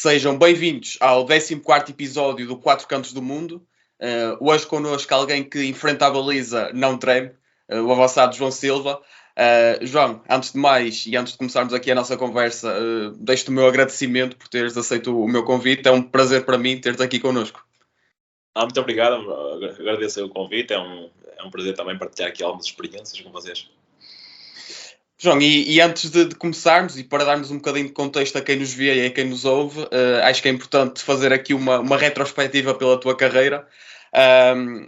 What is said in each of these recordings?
Sejam bem-vindos ao 14º episódio do Quatro Cantos do Mundo. Hoje connosco alguém que enfrenta a baliza não treme, o avançado João Silva. João, antes de mais e antes de começarmos aqui a nossa conversa, deixo-te o meu agradecimento por teres aceito o meu convite. É um prazer para mim ter-te aqui connosco. Muito obrigado, agradeço o convite, é um prazer também partilhar aqui algumas experiências com vocês. João, e antes de começarmos e para darmos um bocadinho de contexto a quem nos vê e a quem nos ouve, acho que é importante fazer aqui uma retrospectiva pela tua carreira.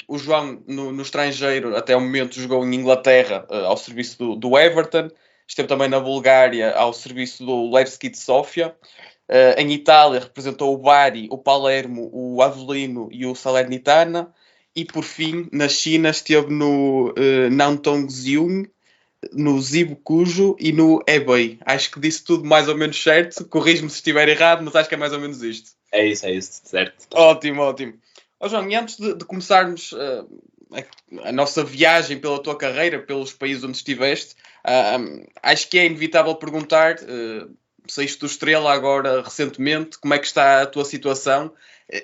O João, no estrangeiro, até o momento, jogou em Inglaterra ao serviço do Everton, esteve também na Bulgária ao serviço do Levski de Sofia. Em Itália representou o Bari, o Palermo, o Avellino e o Salernitana. E por fim, na China, esteve no Nantong-Ziung, no Zibo-Cujo e no Hebei. Acho que disse tudo mais ou menos certo. Corrijo-me se estiver errado, mas acho que é mais ou menos isto. É isso, certo. Ótimo. João, e antes de começarmos a nossa viagem pela tua carreira, pelos países onde estiveste, acho que é inevitável perguntar, saíste do Estrela agora recentemente, como é que está a tua situação?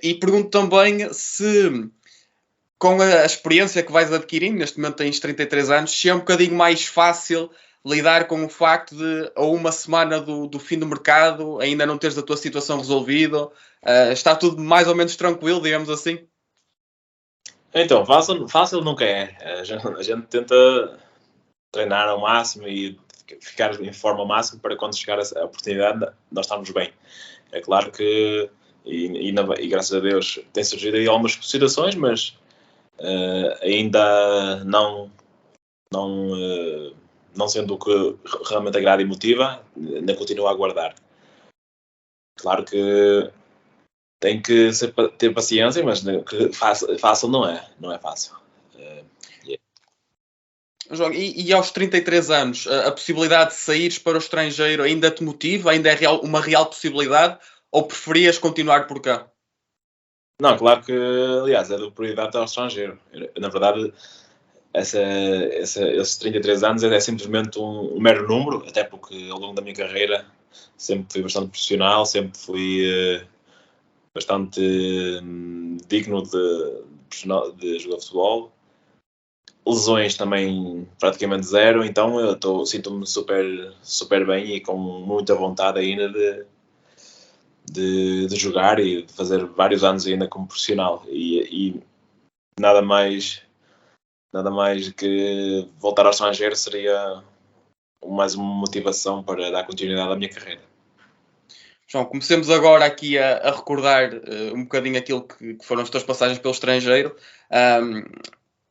E pergunto também se, com a experiência que vais adquirindo, neste momento tens 33 anos, se é um bocadinho mais fácil lidar com o facto de, a uma semana do fim do mercado, ainda não teres a tua situação resolvida. Está tudo mais ou menos tranquilo, digamos assim? Então, fácil nunca é. A gente tenta treinar ao máximo e ficar em forma ao máximo para quando chegar a oportunidade nós estamos bem. É claro que, e graças a Deus, tem surgido aí algumas situações, mas ainda não sendo o que realmente agrada e motiva, ainda continuo a aguardar. Claro que tem que ter paciência, mas fácil não é fácil. João, e aos 33 anos, a possibilidade de saíres para o estrangeiro ainda te motiva? Ainda é uma real possibilidade? Ou preferias continuar por cá? Não, claro que, aliás, é de prioridade ao estrangeiro. Na verdade, esses 33 anos é simplesmente um mero número, até porque ao longo da minha carreira sempre fui bastante profissional, sempre fui bastante digno de jogar futebol. Lesões também praticamente zero, então eu sinto-me super bem e com muita vontade ainda de jogar e de fazer vários anos ainda como profissional. E nada mais que voltar ao estrangeiro seria mais uma motivação para dar continuidade à minha carreira. João, comecemos agora aqui a recordar um bocadinho aquilo que foram as tuas passagens pelo estrangeiro.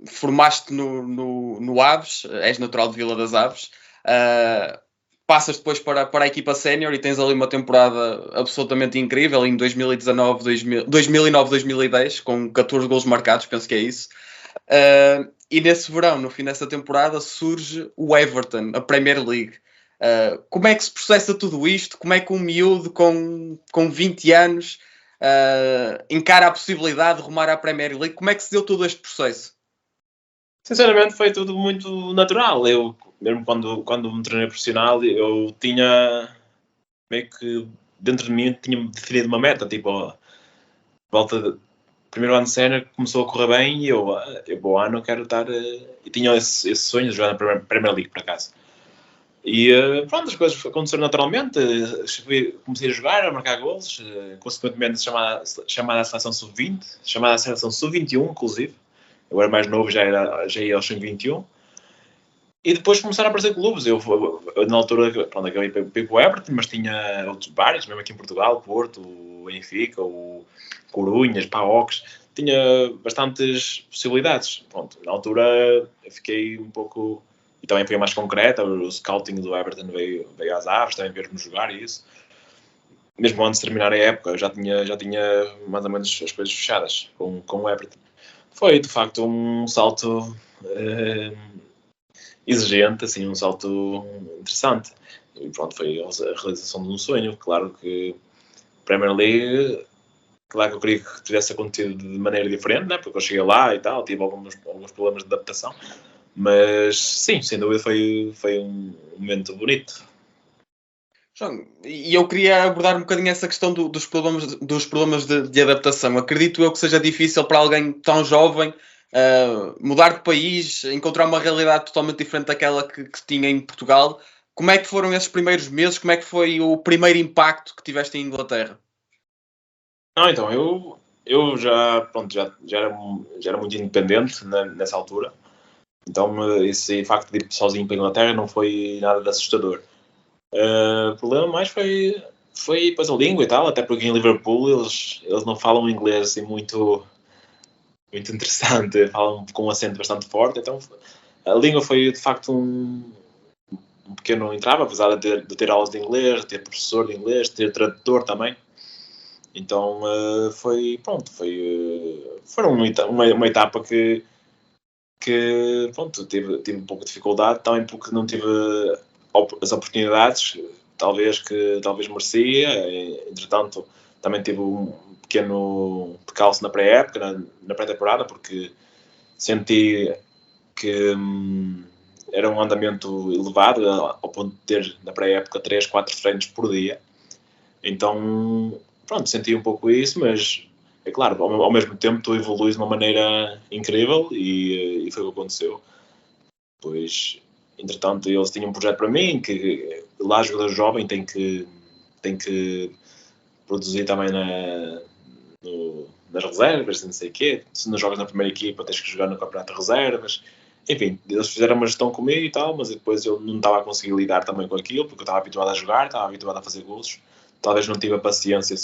Formaste no Aves, és natural de Vila das Aves. Passas depois para a equipa sénior e tens ali uma temporada absolutamente incrível em 2009-2010, com 14 golos marcados, penso que é isso. E nesse verão, no fim dessa temporada, surge o Everton, a Premier League. Como é que se processa tudo isto? Como é que um miúdo com 20 anos encara a possibilidade de rumar à Premier League? Como é que se deu todo este processo? Sinceramente, foi tudo muito natural. Eu, mesmo quando me tornei profissional, eu tinha meio que dentro de mim tinha definido uma meta, tipo, volta de primeiro ano de sénior começou a correr bem e eu bom ano quero estar. E tinha esse sonho de jogar na Premier League, por acaso. E pronto, as coisas aconteceram naturalmente. Comecei a jogar, a marcar golos, consequentemente chamada à seleção sub-20, chamada à seleção sub-21, inclusive. Eu era mais novo, já ia aos sub-21. E depois começaram a aparecer clubes. Eu na altura, pronto, acabei para o Everton, mas tinha outros vários, mesmo aqui em Portugal, Porto, o Benfica, o Corunhas, Paoques. Tinha bastantes possibilidades. Pronto, na altura eu fiquei um pouco... E também foi mais concreta, o scouting do Everton veio às Aves, também ver-me jogar e isso. Mesmo antes de terminar a época, eu já tinha mais ou menos as coisas fechadas com o Everton. Foi, de facto, um salto exigente, assim, um salto interessante. E pronto, foi a realização de um sonho. Claro que Premier League, claro que eu queria que tivesse acontecido de maneira diferente, né? Porque eu cheguei lá e tal, tive alguns problemas de adaptação. Mas sim, sem dúvida foi um momento bonito. João, e eu queria abordar um bocadinho essa questão dos problemas de adaptação. Acredito eu que seja difícil para alguém tão jovem mudar de país, encontrar uma realidade totalmente diferente daquela que tinha em Portugal. Como é que foram esses primeiros meses? Como é que foi o primeiro impacto que tiveste em Inglaterra? Não, então, eu já, pronto, já era muito independente nessa altura. Então, esse facto de ir sozinho para a Inglaterra não foi nada de assustador. O problema mais foi depois a língua e tal, até porque em Liverpool eles não falam inglês assim muito interessante, falam com um acento bastante forte, então a língua foi de facto um pequeno entrave, apesar de ter aulas de inglês, de ter professor de inglês, de ter tradutor também. Então foram uma etapa que pronto, tive um pouco de dificuldade, também porque não tive as oportunidades, talvez merecia. Entretanto, também tive um pequeno percalço na pré-época, na pré-temporada, porque senti que era um andamento elevado, ao ponto de ter na pré-época 3, 4 treinos por dia. Então, pronto, senti um pouco isso, mas é claro, ao mesmo tempo tu evoluís de uma maneira incrível e foi o que aconteceu. Pois, entretanto, eles tinham um projeto para mim, que lá jogador jovem tem que produzir também nas reservas, não sei o quê. Se não jogas na primeira equipa, tens que jogar no campeonato de reservas. Enfim, eles fizeram uma gestão comigo e tal, mas depois eu não estava a conseguir lidar também com aquilo, porque eu estava habituado a jogar, estava habituado a fazer golos. Talvez não tive a paciência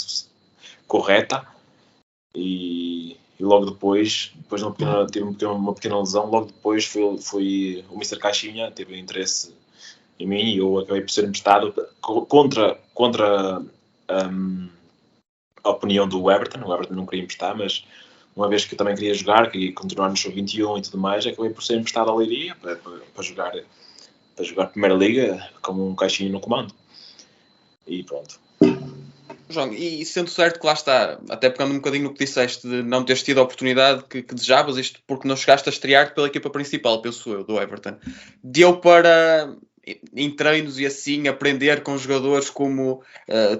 correta e logo depois tive uma pequena lesão, logo depois foi o Mr. Caixinha, teve interesse em mim e eu acabei por ser emprestado contra a opinião do Everton. O Everton não queria emprestar, mas uma vez que eu também queria jogar, queria continuar no sub-21 e tudo mais, acabei por ser emprestado à Leiria para jogar a Primeira Liga como um caixinho no comando. E pronto. João, e sendo certo que lá está, até pegando um bocadinho no que disseste de não teres tido a oportunidade que desejavas, isto porque não chegaste a estrear pela equipa principal, penso eu, do Everton, deu para, em treinos e assim, aprender com jogadores como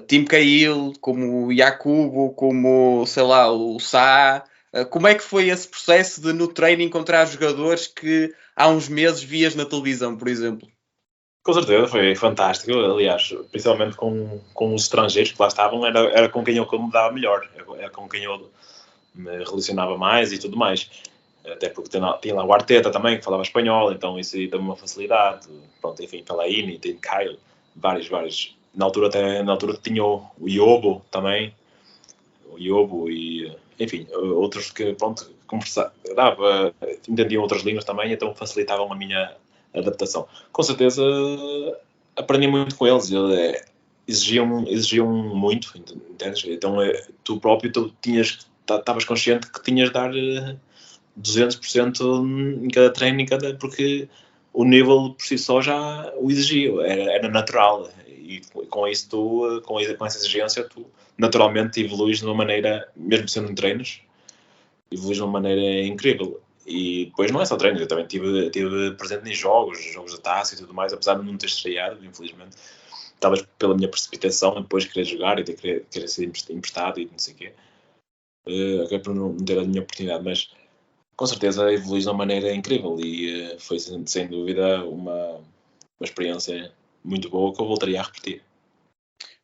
Tim Cahill, como o Yakubo, como, sei lá, o Sá. Como é que foi esse processo de no treino encontrar jogadores que há uns meses vias na televisão, por exemplo? Com certeza, foi fantástico. Aliás, principalmente com os estrangeiros que lá estavam, era com quem eu me dava melhor, era com quem eu me relacionava mais e tudo mais. Até porque tinha lá o Arteta também, que falava espanhol, então isso aí deu-me uma facilidade. Pronto, enfim, Fellaini, tem Kyle, vários. Na altura tinha o Iobo também, o Iobo e, enfim, outros que, pronto, entendiam outras línguas também, então facilitavam a minha adaptação. Com certeza aprendi muito com eles, exigiam muito, entendes? Então tu próprio estavas consciente que tinhas de dar 200% em cada treino, porque o nível por si só já o exigia, era natural, e com isso com essa exigência tu naturalmente evoluís de uma maneira, mesmo sendo em treinos, evoluís de uma maneira incrível. E depois não é só treinos, eu também estive presente em jogos de taça e tudo mais, apesar de não ter estreado, infelizmente, talvez pela minha precipitação, depois de querer jogar e de querer ser emprestado e não sei o quê, acabei por não ter a minha oportunidade, mas com certeza evoluís de uma maneira incrível e foi sem dúvida uma experiência muito boa que eu voltaria a repetir.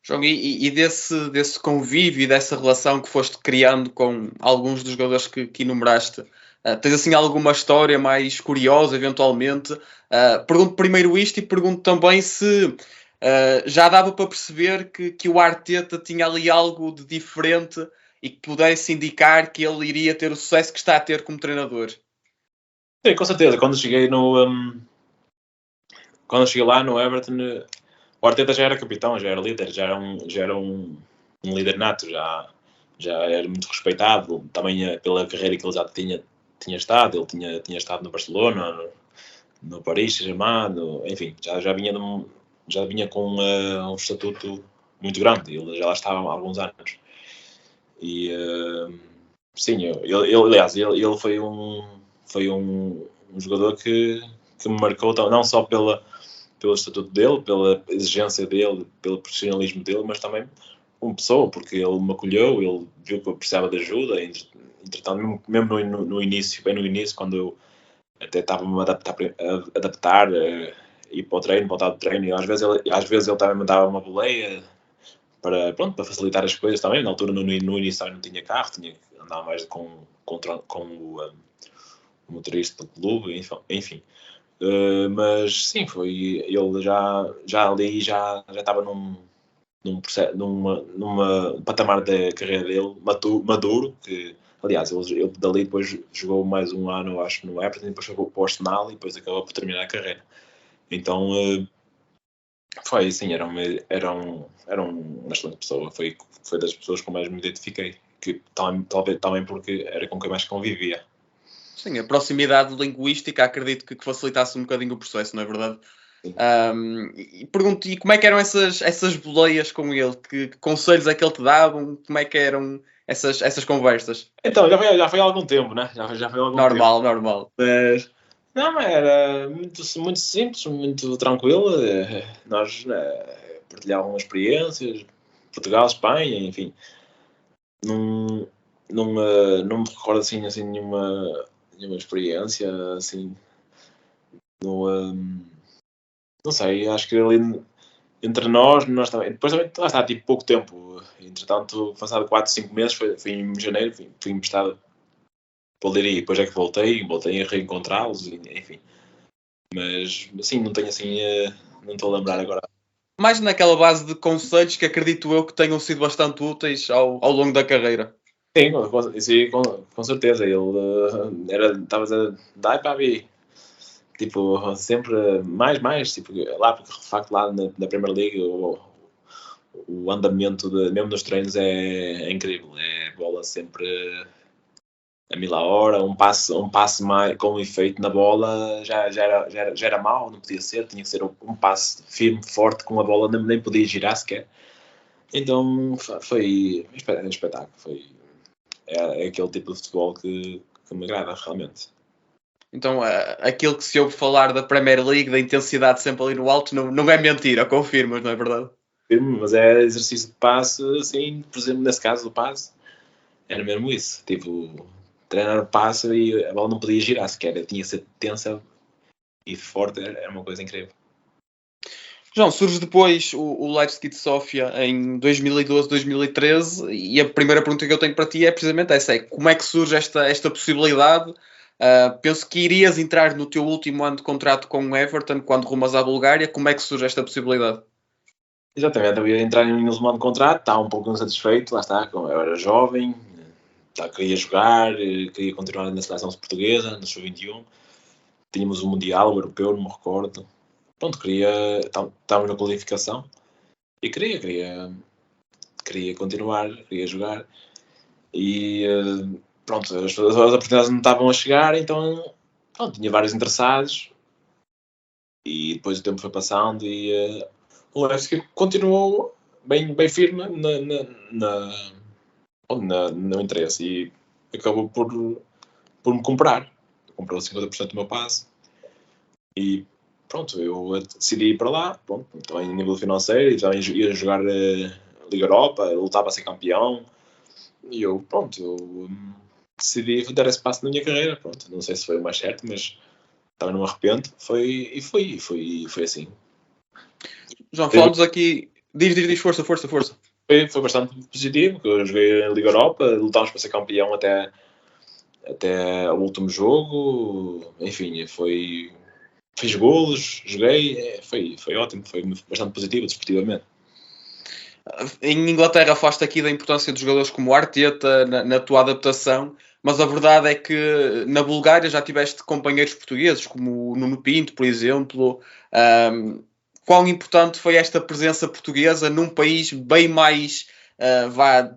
João, e desse convívio e dessa relação que foste criando com alguns dos jogadores que enumeraste, tens assim alguma história mais curiosa, eventualmente? Pergunto primeiro isto e pergunto também se já dava para perceber que o Arteta tinha ali algo de diferente e que pudesse indicar que ele iria ter o sucesso que está a ter como treinador. Sim, com certeza. Quando cheguei lá no Everton, o Arteta já era capitão, já era líder, já era um líder nato, já era muito respeitado, também pela carreira que ele já tinha estado. Ele tinha estado no Barcelona, no Paris Saint-Germain, enfim, já vinha com um estatuto muito grande. Ele já lá estava há alguns anos. E sim, aliás, ele foi um jogador que me marcou, não só pela pelo estatuto dele, pela exigência dele, pelo profissionalismo dele, mas também como pessoa, porque ele me acolheu, ele viu que eu precisava de ajuda, entretanto, mesmo no início, bem no início, quando eu até estava-me a adaptar ir para o treino, voltar do treino, e às vezes ele também me dava uma boleia para facilitar as coisas também. Na altura, no início, eu não tinha carro, tinha que andar mais com o motorista do clube, enfim. Mas sim, foi ele já ali já estava num processo, numa patamar da carreira dele maduro, que aliás ele dali depois jogou mais um ano, acho, no Everton, depois jogou para o Arsenal e depois acabou por terminar a carreira. Então foi assim, era uma excelente pessoa, foi das pessoas com mais me identifiquei, que talvez também porque era com quem mais convivia. Sim, a proximidade linguística acredito que facilitasse um bocadinho o processo, não é verdade? E pergunto, e como é que eram essas boleias com ele? Que conselhos é que ele te dava? Como é que eram essas conversas? Então, já foi há algum tempo, né? Já foi há algum tempo. Normal. Mas, não, era muito simples, muito tranquilo. Nós partilhávamos experiências, Portugal, Espanha, enfim. Não me recordo assim nenhuma experiência assim. Não sei, acho que ali entre nós também. Depois também lá está, tipo, pouco tempo. Entretanto, passado 4, 5 meses, foi em janeiro, fui emprestado para o Leiria, depois é que voltei a reencontrá-los, enfim. Mas, assim, não tenho assim, não estou a lembrar agora. Mais naquela base de conselhos que acredito eu que tenham sido bastante úteis ao longo da carreira. Sim, com certeza. Ele estava a dizer, dai para mim. Tipo, sempre mais, tipo, lá, porque de facto lá na Premier League o andamento, mesmo nos treinos, é incrível. É bola sempre a 1000 a hora, um passe mais, com efeito na bola já era mau, não podia ser, tinha que ser um passe firme, forte, com a bola nem podia girar sequer. Então foi um espetáculo, é aquele tipo de futebol que me agrada realmente. Então, aquilo que se ouve falar da Premier League, da intensidade sempre ali no alto, não é mentira, confirmas, não é verdade? Firme, mas é exercício de passe, assim, por exemplo, nesse caso do passe, era mesmo isso, tipo, treinar o passe e a bola não podia girar sequer, tinha que ser tensa e forte, era uma coisa incrível. João, surge depois o Levski de Sofia em 2012, 2013 e a primeira pergunta que eu tenho para ti é precisamente essa, como é que surge esta possibilidade? Penso que irias entrar no teu último ano de contrato com o Everton quando rumas à Bulgária, como é que surge esta possibilidade? Exatamente, eu ia entrar em um de contrato, estava um pouco insatisfeito, lá está, eu era jovem, queria jogar, queria continuar na seleção portuguesa, no sub-21, tínhamos o Mundial, o Europeu, não me recordo. Pronto, estávamos na qualificação e queria continuar, queria jogar e pronto, as oportunidades não estavam a chegar, então pronto, tinha vários interessados e depois o tempo foi passando e o Levski continuou bem firme no interesse e acabou por me comprar. Comprou 50% do meu passe e pronto, eu decidi ir para lá, pronto, também a nível financeiro, já ia jogar Liga Europa, lutava a ser campeão e eu decidi dar esse passo na minha carreira, pronto, não sei se foi o mais certo, mas também não me arrependo, foi assim. João, falamos aqui, diz, força. Foi bastante positivo, porque eu joguei em Liga Europa, lutámos para ser campeão até o último jogo, enfim, fiz golos, joguei, foi ótimo, foi bastante positivo desportivamente. Em Inglaterra falaste aqui da importância dos jogadores como o Arteta na tua adaptação, mas a verdade é que na Bulgária já tiveste companheiros portugueses, como o Nuno Pinto, por exemplo. Quão importante foi esta presença portuguesa num país bem mais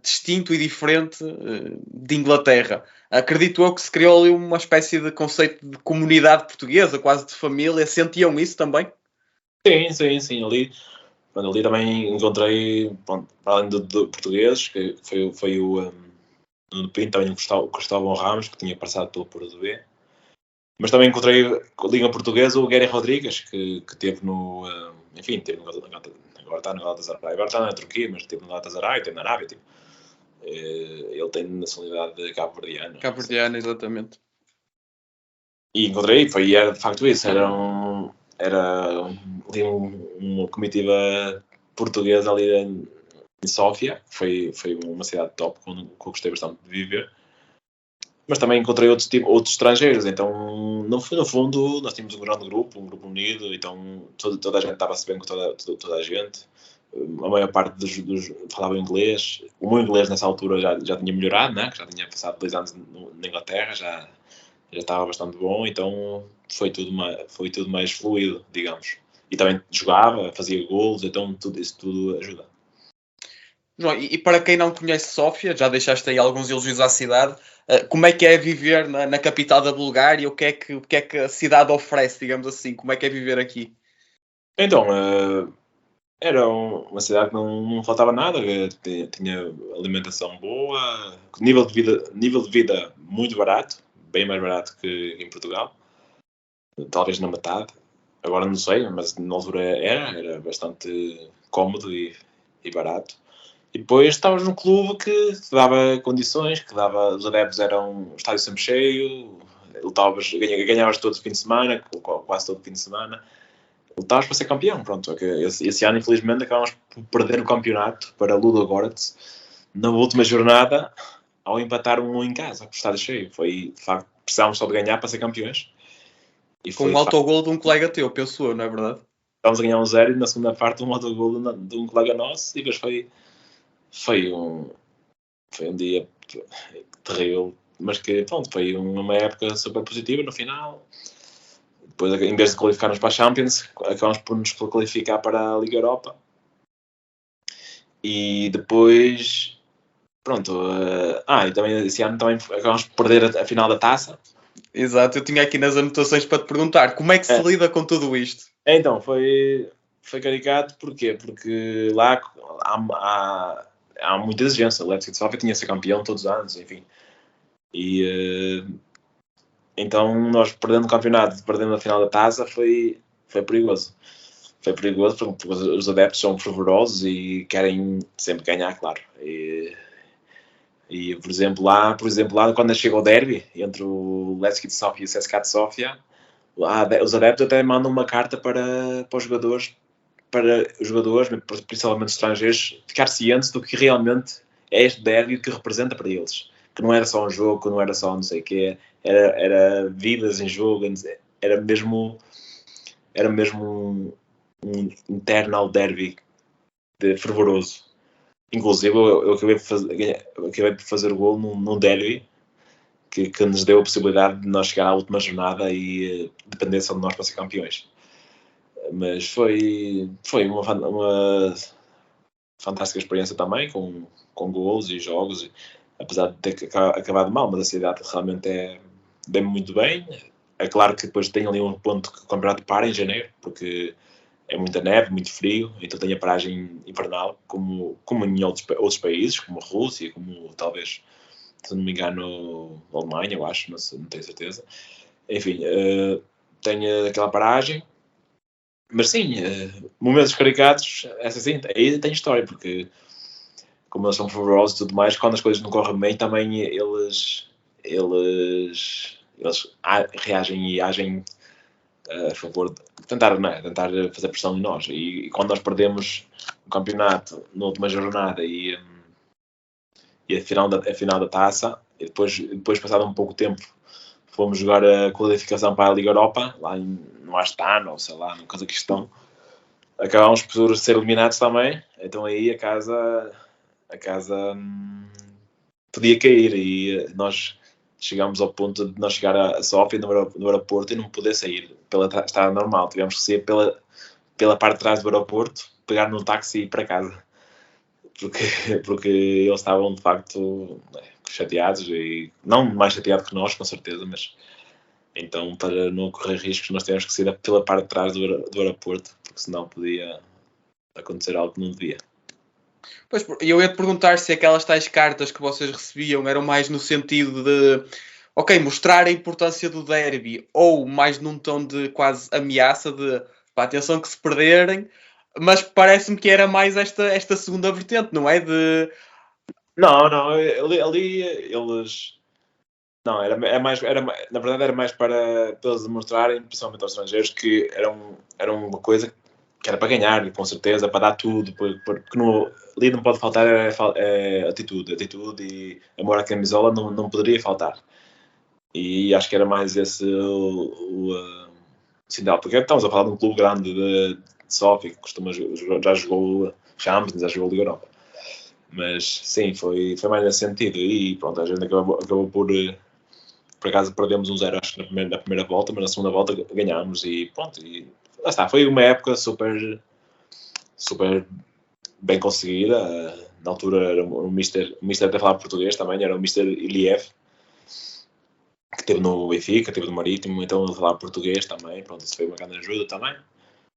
distinto e diferente de Inglaterra? Acredito eu que se criou ali uma espécie de conceito de comunidade portuguesa, quase de família. Sentiam isso também? Sim, ali também encontrei, pronto, para além de portugueses, que foi o Nuno Pinto, também o Cristóvão Ramos, que tinha passado pelo Porto B. Mas também encontrei com a Liga Portuguesa o Gary Rodrigues, que teve no... enfim, teve no, agora está no Galatasaray. Agora está na Turquia, mas teve no Galatasaray, teve na Arábia. Tipo. Ele tem nacionalidade cabo-verdiana. Cabo-verdiana, exatamente. E encontrei, era de facto isso. Era uma comitiva portuguesa ali em Sófia. Foi uma cidade top, que eu gostei bastante de viver. Mas também encontrei outros estrangeiros, então no fundo nós tínhamos um grande grupo, um grupo unido, então toda a gente estava-se bem com toda a gente. A maior parte dos falava inglês. O meu inglês nessa altura já tinha melhorado, né? Que já tinha passado 2 anos na Inglaterra, já estava bastante bom, então foi tudo mais fluido, digamos. E também jogava, fazia gols, então isso tudo ajuda. João, e para quem não conhece Sófia, já deixaste aí alguns elogios à cidade, como é que é viver na capital da Bulgária? O que é que a cidade oferece, digamos assim? Como é que é viver aqui? Então, era uma cidade que não faltava nada, tinha alimentação boa, nível de vida muito barato, bem mais barato que em Portugal, talvez na metade. Agora não sei, mas na altura era bastante cómodo e barato. E depois estavas num clube que te dava condições, os adeptos o estádio sempre cheio, ganhavas todo o fim de semana, quase todo o fim de semana, lutavas para ser campeão. Pronto, esse ano infelizmente acabámos por perder o campeonato para Ludogorets na última jornada ao empatar 1-1 em casa, com o estádio cheio. Foi, de facto, precisávamos só de ganhar para ser campeões. E com um autogol de um colega teu, penso eu, não é verdade? Estávamos a ganhar 1-0 e na segunda parte um autogol de um colega nosso e depois foi um dia terrível, mas que pronto, foi uma época super positiva no final. Depois, em vez de qualificarmos para a Champions, acabamos por nos qualificar para a Liga Europa. E depois, pronto. E também esse ano também acabamos por perder a final da taça. Exato, eu tinha aqui nas anotações para te perguntar como é que se lida com tudo isto? Então, foi caricato, porquê? Porque lá há muita exigência. O Leipzig de Sofia tinha de ser campeão todos os anos, enfim. E então nós perdendo o campeonato, perdendo a final da taça, foi perigoso. Foi perigoso porque os adeptos são fervorosos e querem sempre ganhar, claro. E por exemplo lá quando chega o derby entre o Levski de Sofia e o CSKA de Sofia, os adeptos até mandam uma carta para os jogadores, principalmente estrangeiros, ficar cientes do que realmente é este derby que representa para eles. Que não era só um jogo, que não era só não sei o quê, era vidas em jogo, era mesmo um internal derby fervoroso. Inclusive, eu acabei de fazer o gol num derby que nos deu a possibilidade de nós chegar à última jornada e depender só de nós para ser campeões. Mas foi uma fantástica experiência também, com gols e jogos, apesar de ter acabado mal, mas a cidade realmente deu-me muito bem. É claro que depois tem ali um ponto que o campeonato para em janeiro, porque é muita neve, muito frio, então tem a paragem invernal, como em outros países, como a Rússia, como talvez, se não me engano, a Alemanha, eu acho, não tenho certeza. Enfim, tem aquela paragem, mas sim, momentos caricatos, essa sim, aí tem história, porque como eles são fervorosos e tudo mais, quando as coisas não correm bem, também eles reagem e agem a favor de tentar fazer pressão em nós. E quando nós perdemos o campeonato na última jornada e a final da taça, e depois passado um pouco tempo, fomos jogar a qualificação para a Liga Europa, lá no Astana, ou sei lá, no Cazaquistão. Acabámos por ser eliminados também, então aí a casa podia cair e nós chegámos ao ponto de nós chegar a Sófia no aeroporto e não poder sair pela estrada normal. Tivemos que sair pela parte de trás do aeroporto, pegar num táxi e ir para casa. Porque eles estavam de facto chateados e não mais chateados que nós, com certeza, mas então para não correr riscos nós tivemos que sair pela parte de trás do aeroporto, porque senão podia acontecer algo que não devia. Pois, eu ia-te perguntar se aquelas tais cartas que vocês recebiam eram mais no sentido de ok, mostrar a importância do derby, ou mais num tom de quase ameaça de pá, atenção que se perderem, mas parece-me que era mais esta segunda vertente, não é? Não, ali eles. Não, na verdade era mais para eles demonstrarem, principalmente aos estrangeiros, que era uma coisa que era para ganhar, com certeza, para dar tudo, porque ali não pode faltar atitude e amor à camisola não poderia faltar. E acho que era mais esse o sinal, porque estamos a falar de um clube grande de Sofia, que já jogou Champions, já jogou Liga Europa. Mas sim, foi mais nesse sentido. E pronto, a gente acabou por acaso perdemos 1-0, acho que na primeira volta, mas na segunda volta ganhámos e pronto. E lá está, foi uma época super bem conseguida. Na altura era o Mister até falava português também, era o Mister Iliev, que esteve no Benfica, esteve no Marítimo, então ele falava português também. Pronto, isso foi uma grande ajuda também.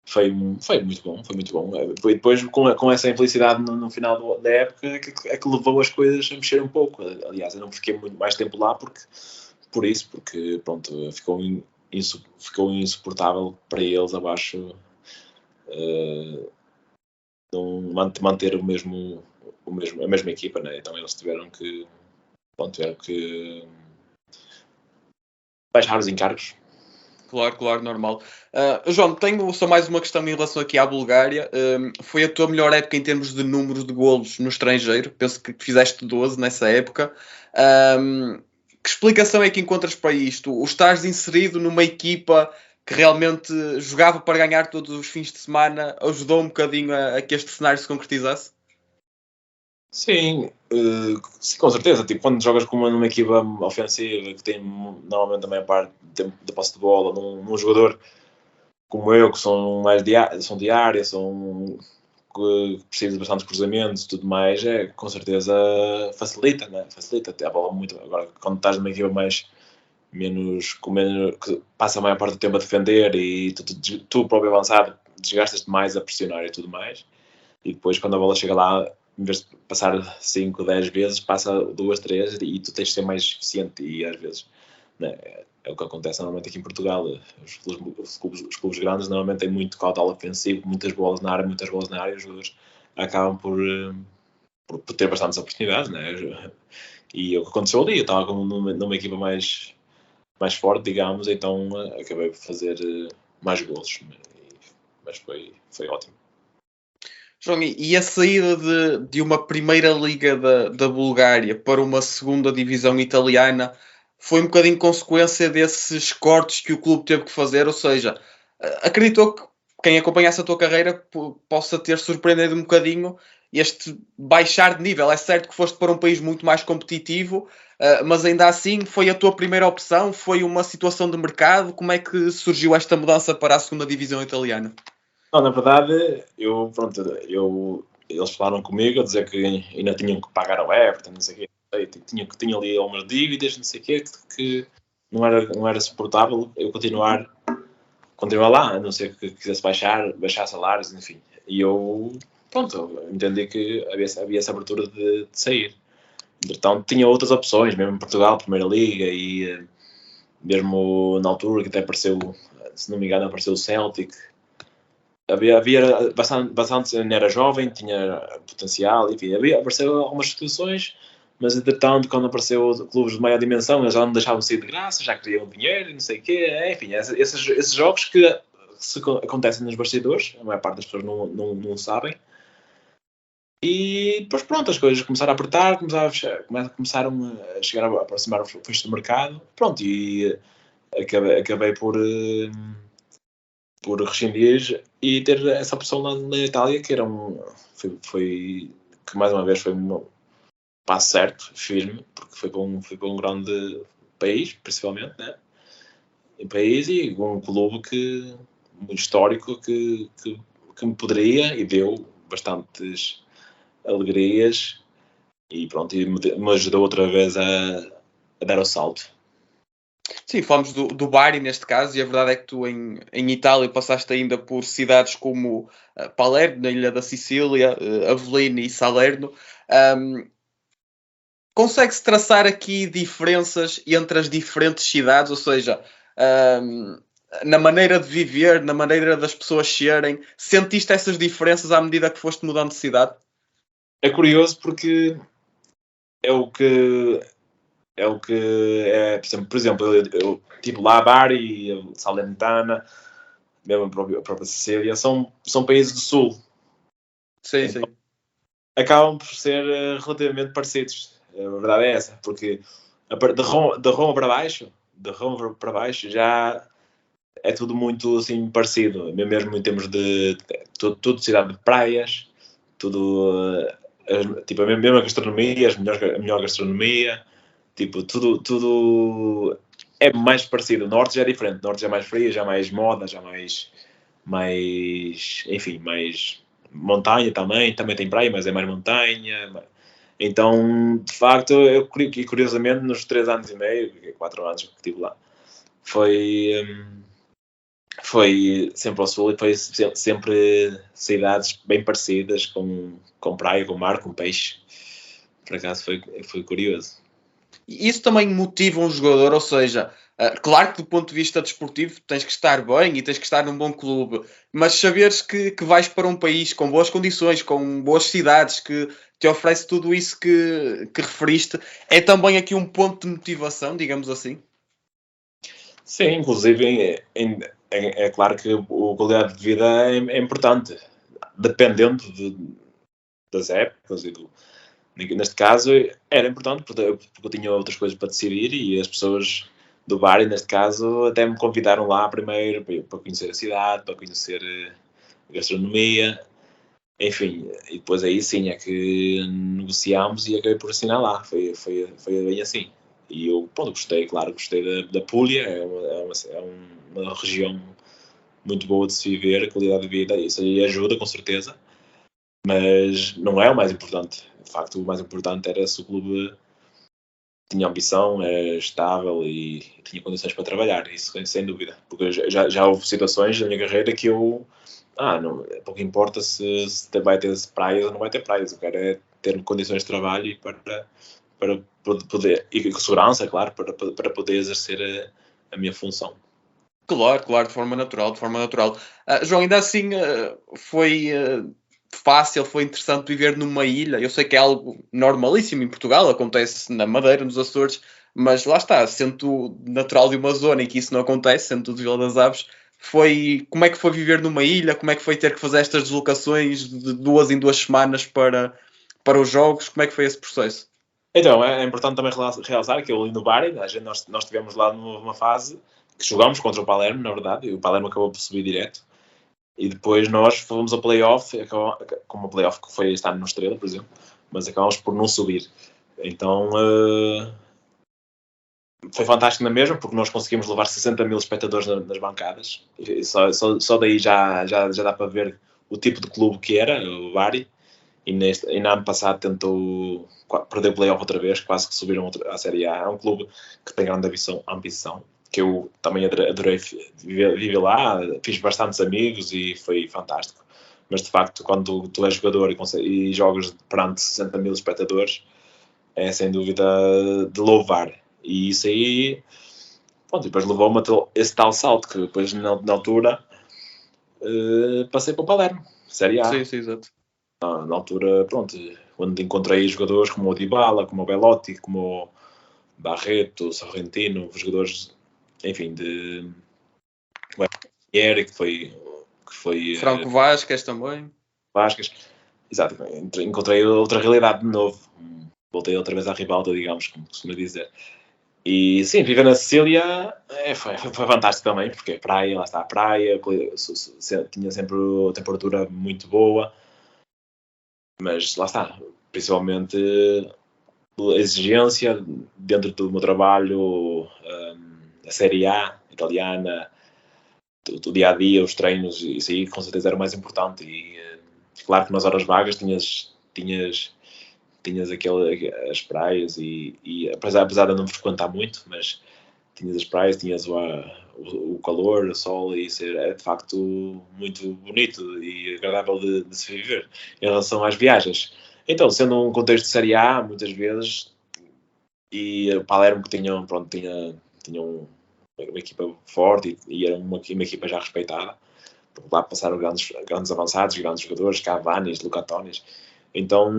Foi muito bom, foi muito bom. Foi depois, com essa infelicidade no final da época, é que levou as coisas a mexer um pouco. Aliás, eu não fiquei muito mais tempo lá porque pronto, ficou insuportável para eles abaixo não manter a mesma equipa, né? Então eles tiveram que baixar os encargos. Claro, normal. João, tenho só mais uma questão em relação aqui à Bulgária. Foi a tua melhor época em termos de número de golos no estrangeiro? Penso que fizeste 12 nessa época. Que explicação é que encontras para isto? O estares inserido numa equipa que realmente jogava para ganhar todos os fins de semana ajudou um bocadinho a que este cenário se concretizasse? Sim, sim, com certeza. Tipo, quando jogas com numa equipa ofensiva que tem normalmente a maior parte da posse de bola num jogador como eu, que são mais são de área, que precisam de bastantes cruzamentos e tudo mais, com certeza facilita, né? Facilita até a bola muito. Agora, quando estás numa equipa menos que passa a maior parte do tempo a defender e tu próprio avançado desgastas-te mais a pressionar e tudo mais, e depois quando a bola chega lá, em vez de passar 5, 10 vezes, passa 2, 3 e tu tens de ser mais eficiente e às vezes, né, é o que acontece normalmente aqui em Portugal. Os clubes grandes normalmente têm muito caudal ofensivo, muitas bolas na área, e os jogadores acabam por ter bastantes oportunidades, né? E o que aconteceu ali, eu estava numa equipa mais forte, digamos, então acabei por fazer mais golos, mas foi ótimo. João, e a saída de uma primeira liga da Bulgária para uma segunda divisão italiana foi um bocadinho consequência desses cortes que o clube teve que fazer, ou seja, acreditou que quem acompanhasse a tua carreira possa ter surpreendido um bocadinho este baixar de nível. É certo que foste para um país muito mais competitivo, mas ainda assim foi a tua primeira opção, foi uma situação de mercado. Como é que surgiu esta mudança para a segunda divisão italiana? Não, na verdade, eles falaram comigo a dizer que ainda tinham que pagar ao Everton, não sei o quê, tinha ali algumas dívidas, não sei o quê, que não era suportável eu continuar lá, a não ser que quisesse baixar salários, enfim. E eu, pronto, entendi que havia essa abertura de sair. Entretanto, tinha outras opções, mesmo em Portugal, Primeira Liga, e mesmo na altura que até apareceu, se não me engano, apareceu o Celtic. Havia bastante, era jovem, tinha potencial, enfim, apareceu algumas situações, mas entretanto, quando apareceu clubes de maior dimensão, eles já não deixavam de sair de graça, já queriam dinheiro, não sei o quê, enfim, esses jogos que acontecem nos bastidores, a maior parte das pessoas não sabem. E depois pronto, as coisas começaram a apertar, começaram a chegar a aproximar o fecho do mercado, pronto, e acabei por rescindir e ter essa opção lá na Itália, que era que mais uma vez foi um passo certo, firme, porque foi para um grande país, principalmente, né? Um país e um clube muito histórico que me poderia e deu bastantes alegrias e pronto, e me ajudou outra vez a dar o salto. Sim, falamos do Bari neste caso, e a verdade é que tu em Itália passaste ainda por cidades como Palermo, na ilha da Sicília, Avellino e Salerno. consegue-se traçar aqui diferenças entre as diferentes cidades, ou seja, na maneira de viver, na maneira das pessoas serem? Sentiste essas diferenças à medida que foste mudando de cidade? É curioso porque é o que por exemplo, eu tipo lá Bari, Salernitana, mesmo a própria Sicília, são países do Sul. Sim, Então, sim. acabam por ser relativamente parecidos. A verdade é essa, porque de Roma para baixo já é tudo muito assim parecido, mesmo em termos de tudo cidade de praias, tudo tipo a mesma gastronomia, a melhor gastronomia, tipo tudo é mais parecido. O norte já é diferente, o norte já é mais frio, já é mais moda, já enfim, mais montanha também tem praia, mas é mais montanha. Então, de facto, eu curiosamente nos 3 anos e meio, 4 anos que estive lá, foi sempre ao sul e foi sempre cidades bem parecidas, com praia, com mar, com peixe. Por acaso foi curioso. Isso também motiva um jogador, ou seja, claro que do ponto de vista desportivo tens que estar bem e tens que estar num bom clube, mas saberes que vais para um país com boas condições, com boas cidades, que te oferece tudo isso que referiste, é também aqui um ponto de motivação, digamos assim. Sim, inclusive é claro que a qualidade de vida é importante, dependendo das épocas neste caso era importante porque eu tinha outras coisas para decidir e as pessoas do bar, neste caso, até me convidaram lá primeiro para conhecer a cidade, para conhecer a gastronomia, enfim, e depois aí sim é que negociámos e acabei por assinar lá, foi bem assim. E eu, pronto, gostei da Puglia, uma região muito boa de se viver, a qualidade de vida, isso aí ajuda com certeza, mas não é o mais importante. De facto, o mais importante era se o clube tinha ambição, era estável e tinha condições para trabalhar, isso sem dúvida. Porque já houve situações na minha carreira que eu, não, pouco importa se vai ter praias ou não vai ter praias, eu quero é ter condições de trabalho e para poder, e com segurança, claro, para poder exercer a minha função. Claro, claro, de forma natural, de forma natural. João, ainda assim foi fácil, foi interessante viver numa ilha. Eu sei que é algo normalíssimo em Portugal, acontece na Madeira, nos Açores, mas lá está, sendo natural de uma zona em que isso não acontece, sendo de Vila das Aves, como é que foi viver numa ilha? Como é que foi ter que fazer estas deslocações de 2 em 2 semanas para os jogos? Como é que foi esse processo? Então, é importante também realçar que eu ali no Bari, nós estivemos lá numa fase que jogámos contra o Palermo, na verdade, e o Palermo acabou por subir direto. E depois nós fomos ao playoff, como o playoff que foi estar no Estrela, por exemplo, mas acabámos por não subir. Então foi fantástico na mesma, porque nós conseguimos levar 60 mil espectadores nas bancadas. E só daí já dá para ver o tipo de clube que era, o Bari. E no ano passado tentou perder o playoff outra vez, quase que subiram à Série A. É um clube que tem grande ambição, que eu também adorei viver lá, fiz bastantes amigos e foi fantástico. Mas de facto, quando tu és jogador e jogas perante 60 mil espectadores, é sem dúvida de louvar. E isso aí, pronto, depois levou-me esse tal salto, que depois na altura passei para o Palermo, Série A. Sim, sim, exato. Na altura, pronto, onde encontrei jogadores como o Dybala, como o Belotti, como o Barreto, o Sorrentino, jogadores, enfim, de o Eric, que foi Franco Vasquez também. Vasquez. Exato, encontrei outra realidade de novo. Voltei outra vez à ribalta, digamos, como costuma dizer. E sim, viver na Sicília foi fantástico também, porque a praia, lá está a praia, tinha sempre a temperatura muito boa, mas lá está, principalmente a exigência dentro do meu trabalho, a Série A italiana, o dia a dia, os treinos, isso aí com certeza era o mais importante. E claro que nas horas vagas tinhas as praias e apesar de eu não frequentar muito, mas tinhas as praias, tinhas o calor, o sol, e isso é de facto muito bonito e agradável de se viver. Em relação às viagens, então, sendo um contexto de Série A, muitas vezes e o Palermo que tinha uma equipa forte e era uma equipa já respeitada, porque lá passaram grandes avançados, grandes jogadores, Cavani, Luca Tonis. Então,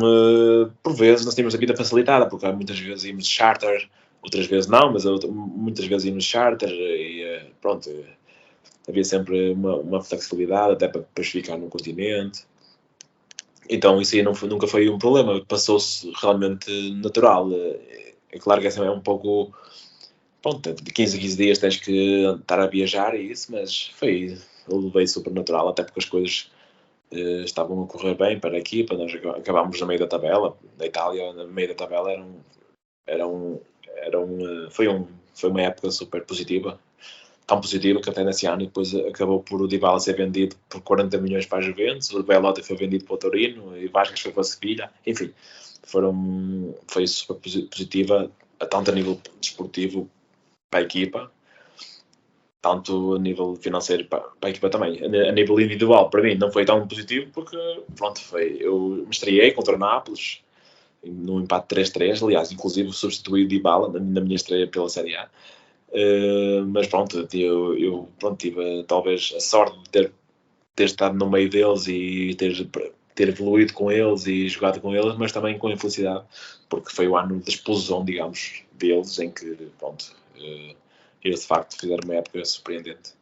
por vezes, nós tínhamos a vida facilitada, porque muitas vezes íamos de charter, outras vezes não, mas muitas vezes íamos de charter e pronto, havia sempre uma flexibilidade até para depois ficar no continente. Então isso aí nunca foi um problema, passou-se realmente natural. É claro que essa é um pouco, pronto, de 15 a 15 dias tens que estar a viajar e isso, mas eu levei super natural, até porque as coisas estavam a correr bem para a equipa. Nós acabámos no meio da tabela, na Itália, no meio da tabela foi uma época super positiva, tão positiva que até nesse ano depois acabou por o Dybala ser vendido por 40 milhões para a Juventus, o Belotti foi vendido para o Torino e o Vasquez foi para a Sevilha, enfim, foi super positiva, tanto a nível desportivo para a equipa, tanto a nível financeiro para a equipa também. A nível individual, para mim, não foi tão positivo porque, pronto, eu me estreiei contra o Nápoles num empate 3-3, aliás, inclusive substituí o Dybala na minha estreia pela Série A. Mas pronto, eu tive talvez a sorte de ter estado no meio deles e ter evoluído com eles e jogado com eles, mas também com a infelicidade, porque foi o ano de explosão, digamos, deles, em que, pronto, eles de facto fizeram uma época surpreendente.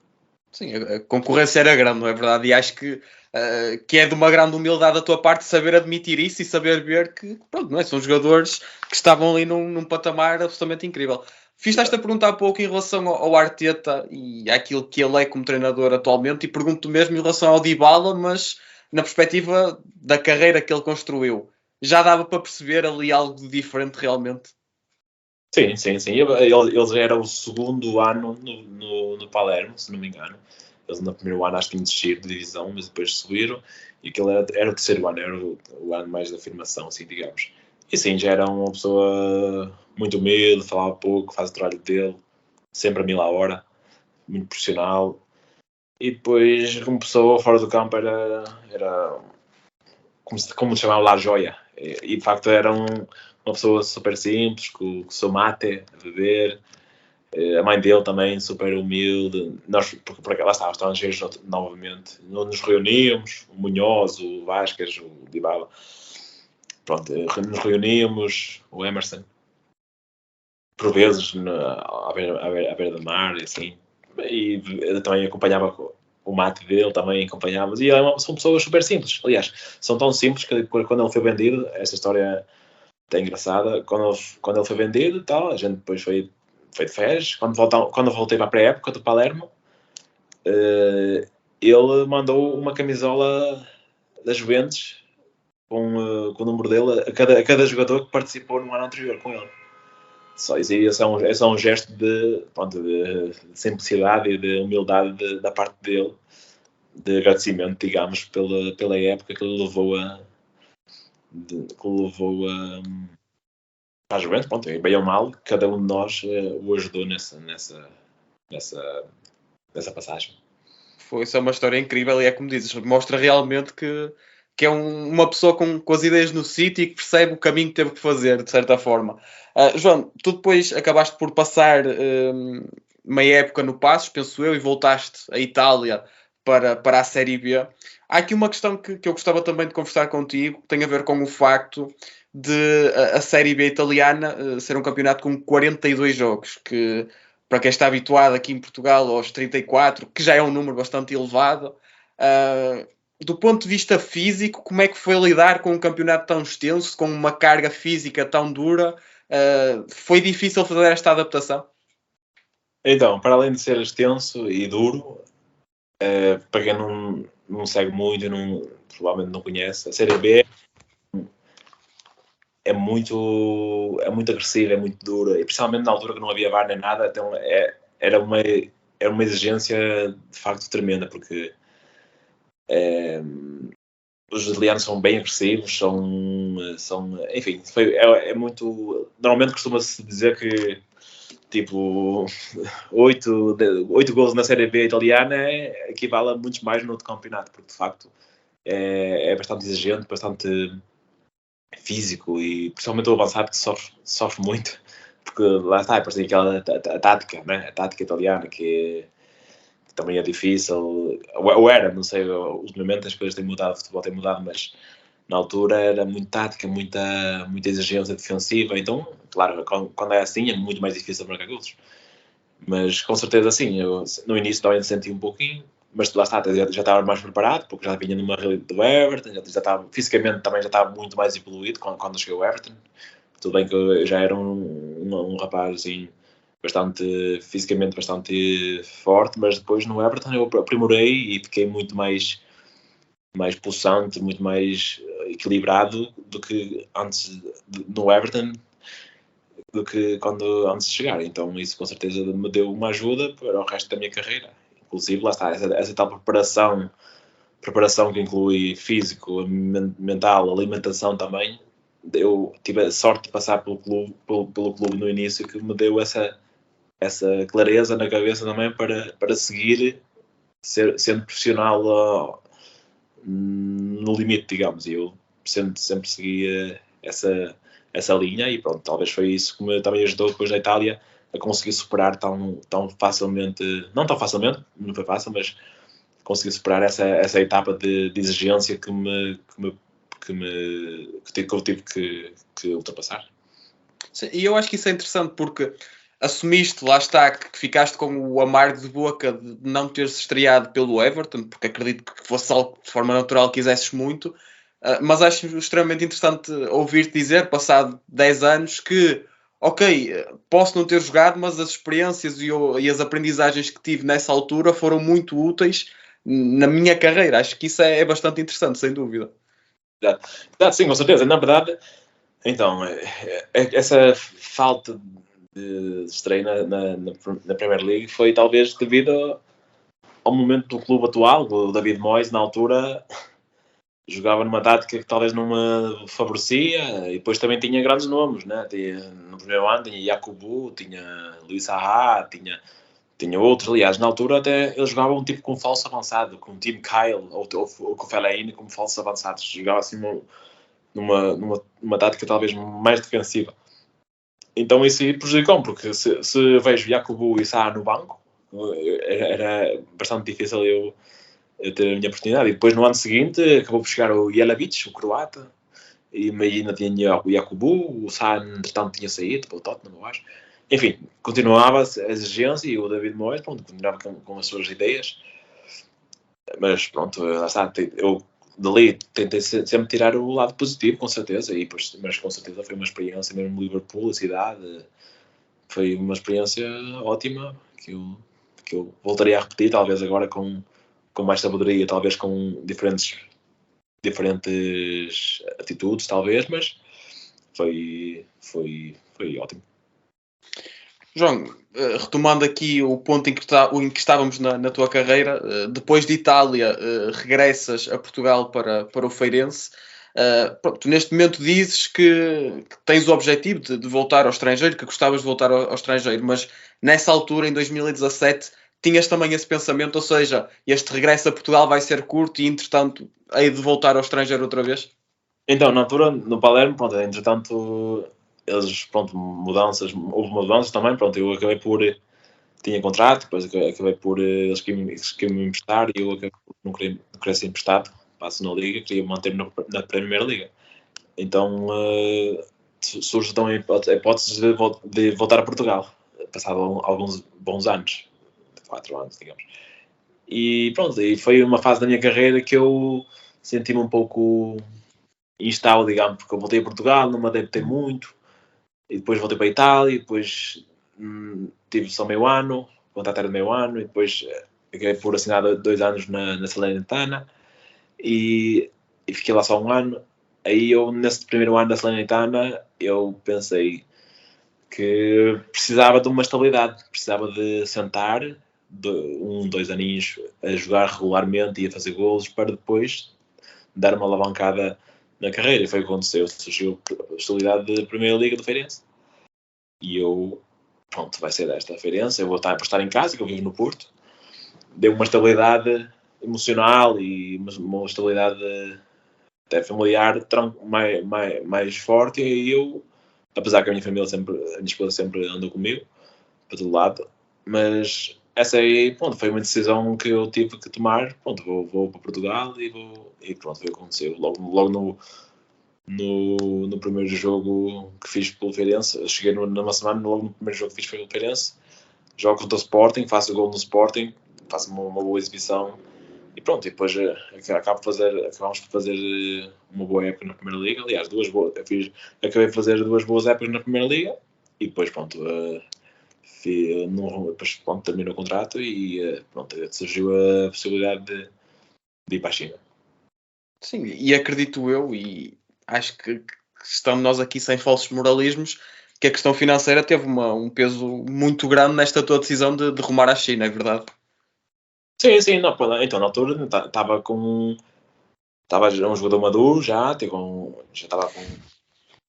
Sim, a concorrência era grande, não é verdade? E acho que é de uma grande humildade da tua parte saber admitir isso e saber ver que, pronto, não é? São jogadores que estavam ali num patamar absolutamente incrível. Fiz-te a perguntar há pouco em relação ao Arteta e àquilo que ele é como treinador atualmente e pergunto mesmo em relação ao Dybala, mas na perspectiva da carreira que ele construiu. Já dava para perceber ali algo de diferente realmente? Sim. Eles eram o segundo ano no Palermo, se não me engano. Eles no primeiro ano acho que tinham descido de divisão, mas depois subiram. E aquele era o terceiro ano, era o ano mais de afirmação, assim, digamos. E sim, já era uma pessoa muito humilde, falava pouco, faz o trabalho dele, sempre a mil a hora, muito profissional. E depois, como pessoa fora do campo, era como se chamava lá, joia. E de facto era uma pessoa super simples, com o seu mate a beber. A mãe dele também super humilde. Nós, porque lá estava, estrangeiros novamente, nos reuníamos, o Munhoz, o Vasquez, o Dybala. Pronto, nos reuníamos, o Emerson, por vezes, à beira do mar, e assim. E eu também acompanhava o mate dele, também acompanhávamos. E são pessoas super simples. Aliás, são tão simples que quando ele foi vendido, essa história é engraçada, quando ele foi vendido e tal, a gente depois foi de férias. Quando eu voltei para a pré-época do Palermo, ele mandou uma camisola da Juventus com o número dele a cada jogador que participou no ano anterior com ele. Só isso aí é só um gesto de simplicidade e de humildade da parte dele, de agradecimento, digamos, pela época que ele levou à Juventus. Pronto, bem ou mal, cada um de nós o ajudou nessa passagem. Isso é uma história incrível e é como dizes, mostra realmente que é uma pessoa com as ideias no sítio e que percebe o caminho que teve que fazer, de certa forma. João, tu depois acabaste por passar meia época no Passos, penso eu, e voltaste à Itália para a Série B. Há aqui uma questão que eu gostava também de conversar contigo, que tem a ver com o facto de a Série B italiana ser um campeonato com 42 jogos, que para quem está habituado aqui em Portugal aos 34, que já é um número bastante elevado, do ponto de vista físico, como é que foi lidar com um campeonato tão extenso, com uma carga física tão dura? Foi difícil fazer esta adaptação? Então, para além de ser extenso e duro, para quem não segue muito e provavelmente não conhece, a Série B é muito agressiva, é muito dura, e principalmente na altura que não havia VAR nem nada, então era uma exigência de facto tremenda, porque os italianos são bem agressivos, enfim, é muito. Normalmente costuma-se dizer que tipo 8 gols na Série B italiana equivale a muitos mais no outro campeonato, porque de facto é bastante exigente, bastante físico, e principalmente o avançado que sofre muito, porque lá está, parecia aquela a tática, né? A tática italiana que também é difícil, ou era, não sei, ultimamente as coisas têm mudado, o futebol tem mudado, mas na altura era muito tática, muita exigência defensiva, então, claro, quando é assim é muito mais difícil marcar golos. Mas com certeza sim, eu no início também senti um pouquinho, mas lá está, já estava mais preparado, porque já vinha numa realidade do Everton, já estava, fisicamente também já estava muito mais evoluído quando cheguei ao Everton. Tudo bem que eu já era um rapaz assim, fisicamente bastante forte, mas depois no Everton eu aprimorei e fiquei muito mais pulsante, muito mais equilibrado do que antes no Everton, do que antes de chegar. Então isso com certeza me deu uma ajuda para o resto da minha carreira. Inclusive, lá está, essa tal preparação que inclui físico, mental, alimentação também. Eu tive a sorte de passar pelo clube no início, que me deu essa clareza na cabeça também para seguir sendo profissional no limite, digamos. E eu sempre segui essa linha e pronto, talvez foi isso que me também ajudou depois na Itália a conseguir superar tão facilmente, não tão facilmente, não foi fácil, mas consegui superar essa etapa de exigência que eu tive que ultrapassar. Sim, e eu acho que isso é interessante porque assumiste, lá está, que ficaste com o amargo de boca de não teres estreado pelo Everton, porque acredito que fosse algo que de forma natural quisesses muito, mas acho extremamente interessante ouvir-te dizer, passado 10 anos, que ok, posso não ter jogado, mas as experiências e as aprendizagens que tive nessa altura foram muito úteis na minha carreira. Acho que isso é bastante interessante, sem dúvida. Sim, com certeza. Na verdade, então, essa falta de estreia na Premier League foi talvez devido ao momento do clube atual. O David Moyes, na altura, jogava numa tática que talvez não me favorecia, e depois também tinha grandes nomes, né? No primeiro ano tinha Yakubu, tinha Luís Saha, tinha outros. Aliás, na altura até eles jogavam tipo com falso avançado, com o Tim Kyle ou com o Fellaini como falsos avançados. Jogava assim numa tática talvez mais defensiva. Então isso prejudicou-me, porque se vejo Yakubu e Saha no banco, era bastante difícil eu ter a minha oportunidade. E depois no ano seguinte acabou por chegar o Jelavic, o croata, e ainda tinha o Yakubu, o Saha entretanto tinha saído para o Tottenham, eu acho. Enfim, continuava a exigência e o David Moyes, pronto, continuava com as suas ideias. Mas pronto, lá está, eu dali tentei sempre tirar o lado positivo, com certeza, mas com certeza foi uma experiência, mesmo Liverpool, a cidade, foi uma experiência ótima, que eu voltaria a repetir, talvez agora com mais sabedoria, talvez com diferentes atitudes, talvez, mas foi ótimo. João, retomando aqui o ponto em que estávamos na tua carreira, depois de Itália, regressas a Portugal para o Feirense. Tu neste momento dizes que tens o objetivo de voltar ao estrangeiro, que gostavas de voltar ao estrangeiro, mas nessa altura, em 2017, tinhas também esse pensamento, ou seja, este regresso a Portugal vai ser curto e, entretanto, hei de voltar ao estrangeiro outra vez? Então, na altura, no Palermo, pronto, entretanto, houve mudanças também, pronto, eu acabei por, tinha contrato, depois acabei por, eles queriam me emprestar e eu acabei por não queria ser emprestado, passo na Liga, queria manter-me na Primeira Liga. Então, surge então a hipótese de voltar a Portugal, passado alguns bons anos, 4 anos, digamos. E pronto, e foi uma fase da minha carreira que eu senti-me um pouco instável, digamos, porque eu voltei a Portugal, não me adaptei muito, e depois voltei para a Itália, e depois tive só meio ano, o contrato era de meio ano, e depois acabei por assinar 2 anos na Salernitana, e fiquei lá só 1 ano. Aí eu, nesse primeiro ano da Salernitana, eu pensei que precisava de uma estabilidade, precisava de sentar 2 aninhos a jogar regularmente e a fazer golos para depois dar uma alavancada na carreira. E foi o que aconteceu. Surgiu a possibilidade de Primeira Liga do Feirense. E eu, pronto, vai ser desta Feirense. Eu vou estar em casa, que eu vivo no Porto. Deu uma estabilidade emocional e uma estabilidade até familiar mais forte. E eu apesar que a minha esposa sempre andou comigo, para todo lado, mas essa aí, pronto, foi uma decisão que eu tive que tomar, pronto, vou para Portugal e pronto, foi o que aconteceu, logo no primeiro jogo que fiz pelo Feirense, eu cheguei numa semana, logo no primeiro jogo que fiz pelo Feirense, jogo contra o Sporting, faço o gol no Sporting, faço uma boa exibição, e pronto, e depois acabamos por fazer uma boa época na Primeira Liga. Aliás, acabei de fazer 2 boas épocas na Primeira Liga e depois pronto, depois, pronto, terminou o contrato e pronto, surgiu a possibilidade de ir para a China. Sim, e acredito eu, e acho que estamos nós aqui sem falsos moralismos, que a questão financeira teve um peso muito grande nesta tua decisão de rumar à China, é verdade? Sim, não, então na altura estava já um jogador maduro, já estava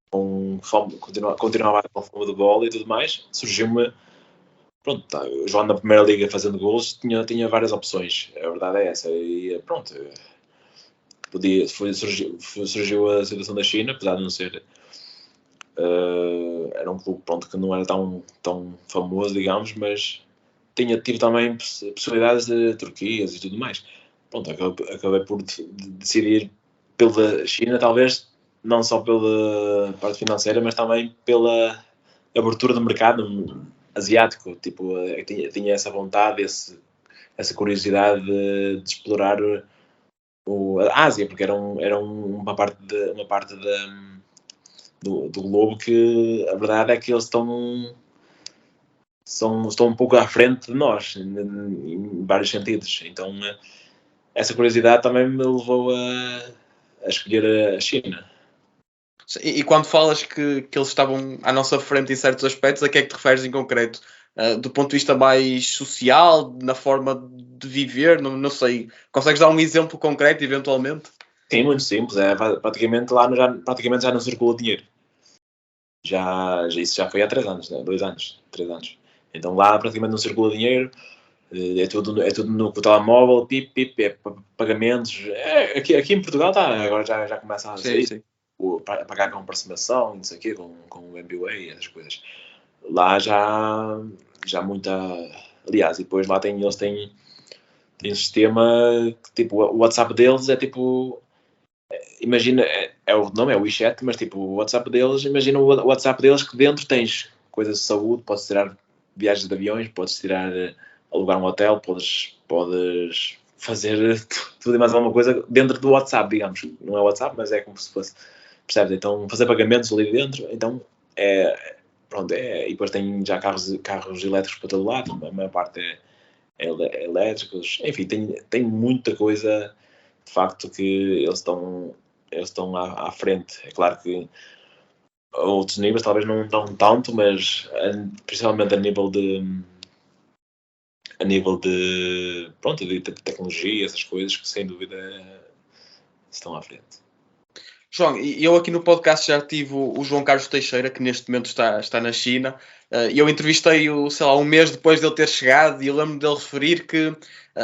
com fome, continuava com fome de bola e tudo mais. Surgiu-me, pronto, jogando na Primeira Liga fazendo golos, tinha várias opções, a verdade é essa, e pronto, surgiu a situação da China, apesar de não ser, era um clube, pronto, que não era tão famoso, digamos, mas tive também possibilidades de Turquias e tudo mais. Pronto, acabei por decidir pela China, talvez não só pela parte financeira, mas também pela abertura do mercado asiático. Tipo, tinha essa vontade, essa curiosidade de explorar a Ásia, porque era uma parte do globo que a verdade é que eles estão um pouco à frente de nós, em vários sentidos. Então, essa curiosidade também me levou a escolher a China. E quando falas que eles estavam à nossa frente em certos aspectos, a que é que te referes em concreto? Do ponto de vista mais social, na forma de viver, não sei. Consegues dar um exemplo concreto, eventualmente? Sim, muito simples. Praticamente praticamente já não circula dinheiro. Isso já foi há 3 anos, né? 2 anos, 3 anos. Então lá praticamente não circula dinheiro, é tudo no telemóvel, é pagamentos. Aqui em Portugal agora já começa a sair. Sim. Pagar com aproximação, não sei o quê, com o MBA e essas coisas. Lá já muita. Aliás, e depois lá eles têm um sistema que tipo, o WhatsApp deles é tipo. Imagina, o nome é o WeChat, mas tipo, o WhatsApp deles, imagina o WhatsApp deles que dentro tens coisas de saúde, podes tirar viagens de aviões, podes tirar, alugar um hotel, podes fazer tudo e mais alguma coisa dentro do WhatsApp, digamos. Não é WhatsApp, mas é como se fosse, percebes? Então, fazer pagamentos ali dentro, então, pronto, e depois tem já carros elétricos para todo lado, a maior parte é elétricos, enfim, tem muita coisa, de facto, que eles estão à frente. É claro que a outros níveis talvez não tanto, mas principalmente a nível de tecnologia, essas coisas que sem dúvida estão à frente. João, e eu aqui no podcast já tive o João Carlos Teixeira, que neste momento está na China, e eu entrevistei-o, sei lá, um mês depois de ele ter chegado, e eu lembro dele referir que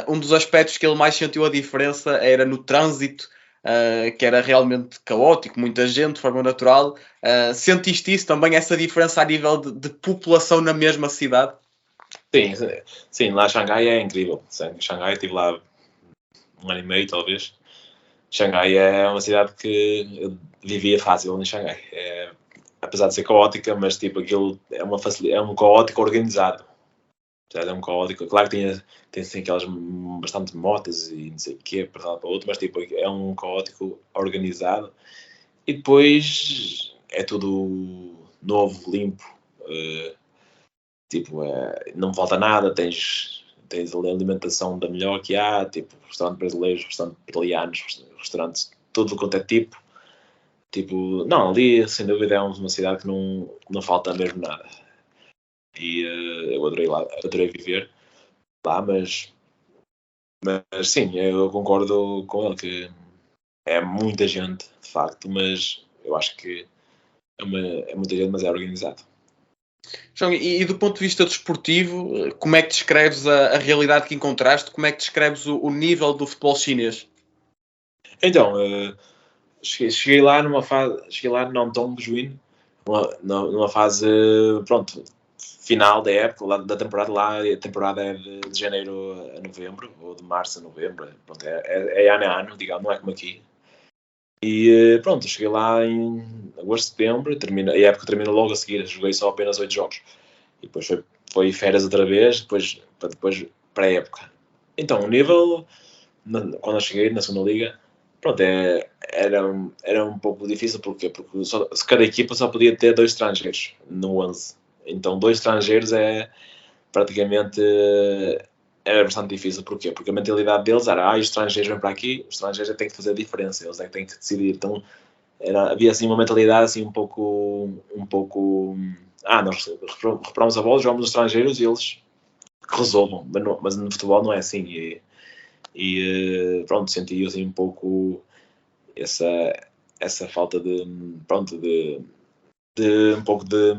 um dos aspectos que ele mais sentiu a diferença era no trânsito, que era realmente caótico, muita gente, de forma natural. Sentiste isso também, essa diferença a nível de população na mesma cidade? Sim, lá Xangai é incrível. Xangai, estive lá 1 ano e meio, talvez. Xangai é uma cidade que eu vivia fácil em Xangai. Apesar de ser caótica, mas tipo, aquilo é um caótico organizado. É um caótico. Claro que tem assim, aquelas bastante motas e não sei o quê, para lá para outro, mas tipo, é um caótico organizado. E depois é tudo novo, limpo. Tipo, não falta nada, tens a alimentação da melhor que há, tipo, restaurante brasileiro, restaurante italianos, restaurantes, tudo quanto é tipo. Tipo, não, ali sem dúvida é uma cidade que não falta mesmo nada. E eu adorei viver lá, mas sim, eu concordo com ele que é muita gente, de facto, mas eu acho que é muita gente, mas é organizado. João, e do ponto de vista desportivo, como é que descreves a realidade que encontraste? Como é que descreves o nível do futebol chinês? Então, cheguei lá numa fase, não tão genuíno, numa fase, pronto, final da época, da temporada lá, a temporada é de janeiro a novembro, ou de março a novembro, pronto, é ano a ano, digamos, não é como aqui. E pronto, cheguei lá em agosto, setembro, a época termina logo a seguir, joguei só apenas 8 jogos. E depois foi férias outra vez, depois para a época. Então, o nível, quando eu cheguei na segunda liga, pronto, era um pouco difícil, porquê? Porque cada equipa só podia ter 2 estrangeiros no 11. Então, 2 estrangeiros é praticamente era bastante difícil. Porquê? Porque a mentalidade deles era os estrangeiros vêm para aqui, os estrangeiros é que têm que fazer a diferença, eles é que têm que decidir. Então, havia assim uma mentalidade assim um pouco nós reparamos a bola, jogamos os estrangeiros e eles resolvam, mas no futebol não é assim. E pronto, senti assim um pouco essa falta de um pouco de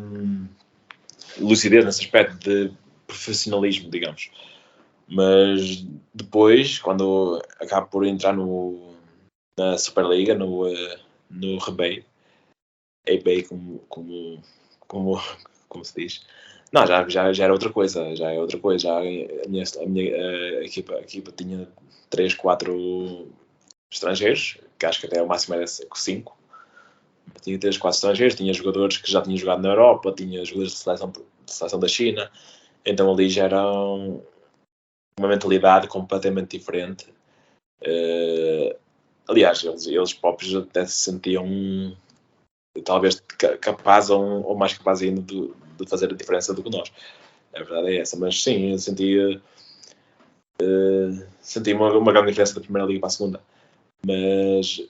lucidez nesse aspecto de profissionalismo, digamos. Mas depois, quando acabo por entrar na Superliga, no Rebei, como se diz, não, já era outra coisa, já a minha equipa tinha 3, 4 estrangeiros, que acho que até o máximo era 5. Tinha 3, 4 estrangeiros, tinha jogadores que já tinham jogado na Europa, tinha jogadores de seleção da China, então ali já era uma mentalidade completamente diferente. Aliás, eles próprios até se sentiam talvez capazes ou mais capazes ainda de fazer a diferença do que nós. A verdade é essa, mas sim, eu senti uma grande diferença da primeira liga para a segunda. Mas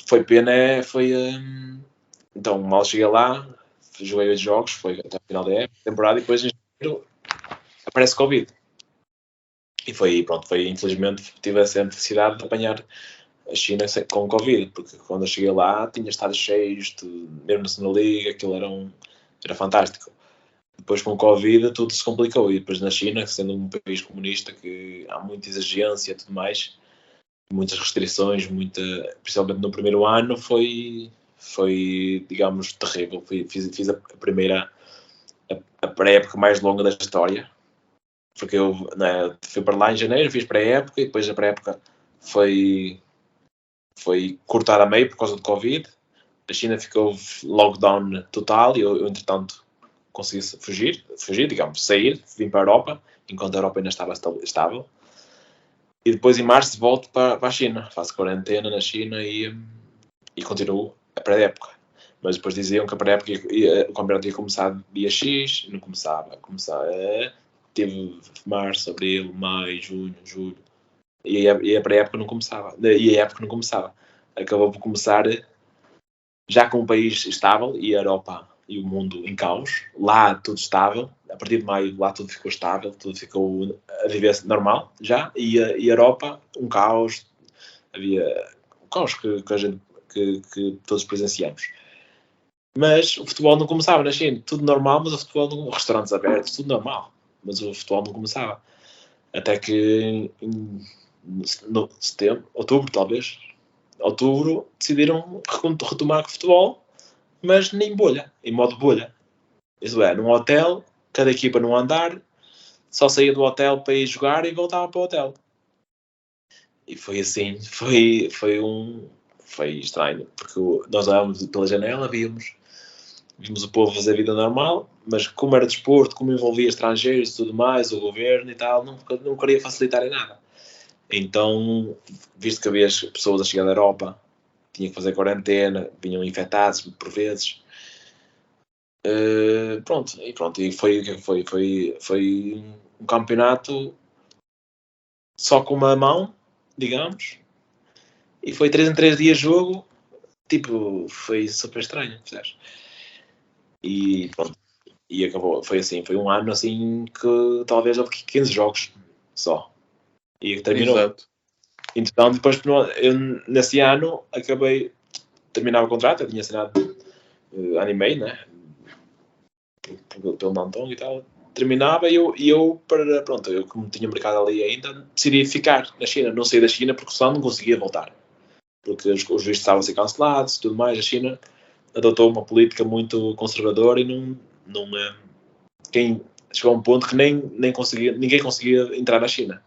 foi pena, então mal cheguei lá, joguei 8 jogos, foi até o final da temporada, e depois em janeiro aparece Covid. E foi infelizmente tive essa necessidade de apanhar a China com Covid, porque quando eu cheguei lá tinha estádios cheios, mesmo na segunda liga, aquilo era fantástico. Depois com Covid tudo se complicou, e depois na China, sendo um país comunista que há muita exigência e tudo mais, muitas restrições, principalmente no primeiro ano, foi digamos, terrível. Fiz a primeira, a pré-época mais longa da história, porque eu fui para lá em janeiro, fiz pré-época, e depois a pré-época foi cortada a meio por causa do Covid. A China ficou lockdown total, e eu entretanto consegui fugir, digamos, sair, vim para a Europa, enquanto a Europa ainda estava estável. E depois em março volto para a China, faço quarentena na China e continuo a pré-época. Mas depois diziam que a pré-época o campeonato ia começar dia X, e não começava. Teve março, abril, maio, junho, julho, e a pré-época não começava. E a época não começava. Acabou por começar já com o país estável e a Europa e o mundo em caos. Lá tudo estável. A partir de maio lá tudo ficou estável, tudo ficou a viver normal já. E a Europa, um caos. Havia um caos que todos presenciamos. Mas o futebol não começava na China. Tudo normal, mas o futebol não... Restaurantes abertos, tudo normal. Mas o futebol não começava. Até que em setembro, outubro talvez, decidiram retomar o futebol, mas nem bolha, em modo bolha. Isso é, num hotel, cada equipa num andar, só saía do hotel para ir jogar e voltava para o hotel. E foi assim, foi estranho, porque nós olhávamos pela janela, vimos o povo fazer a vida normal, mas como era desporto, como envolvia estrangeiros e tudo mais, o governo e tal, não queria facilitar em nada. Então, visto que havia pessoas a chegar da Europa, tinha que fazer quarentena, vinham infectados por vezes. E foi um campeonato só com uma mão, digamos, e foi 3 em 3 dias jogo, tipo, foi super estranho, percebes? E pronto, e acabou, foi assim, foi um ano assim que talvez houve 15 jogos só, e terminou. Exato. Então depois, eu nesse ano terminava o contrato, eu tinha assinado anime, né, pelo Nanton e tal, terminava e eu como tinha mercado ali ainda, decidi ficar na China, não sair da China porque senão não conseguia voltar, porque os vistos estavam a ser cancelados e tudo mais. A China adotou uma política muito conservadora e chegou a um ponto que ninguém conseguia entrar na China.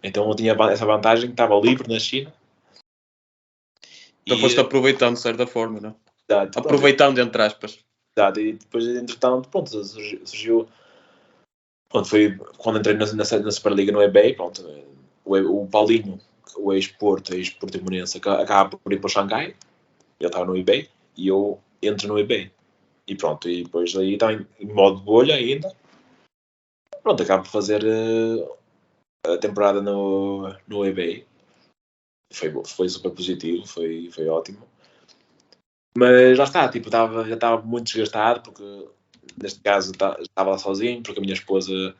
Então eu tinha essa vantagem, que estava livre na China. Então foste aproveitando de certa forma, não? Aproveitando, entre aspas. E depois, entretanto, pronto, surgiu... Pronto, foi quando entrei na Superliga no eBay, pronto, o Paulinho, o ex-Portimonense, acaba por ir para o Xangai, ele estava no eBay, e eu entro no eBay. E pronto, e depois aí está em modo bolha ainda. Pronto, acabo por fazer a temporada no eBay. Foi super positivo, foi ótimo. Mas lá está, tipo, já estava muito desgastado, porque neste caso estava lá sozinho, porque a minha esposa,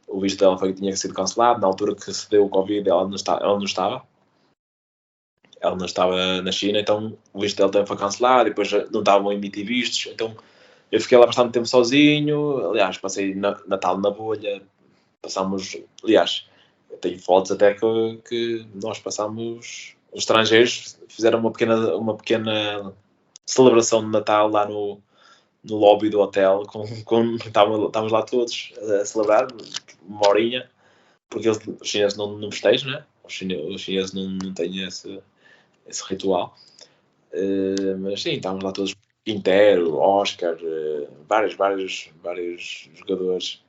o visto dela tinha sido cancelado. Na altura que se deu o Covid, ela não estava. Ela não estava na China, então o visto dela também foi cancelado, e depois não estavam a emitir vistos. Então eu fiquei lá bastante tempo sozinho. Aliás, passei Natal na bolha. Aliás, tenho fotos até que nós passámos. Os estrangeiros fizeram uma pequena celebração de Natal lá no lobby do hotel, estávamos lá todos a celebrar uma horinha, porque os chineses não festejam, né? Os chineses não têm esse ritual. Mas sim, estávamos lá todos, Quintero, Oscar, vários jogadores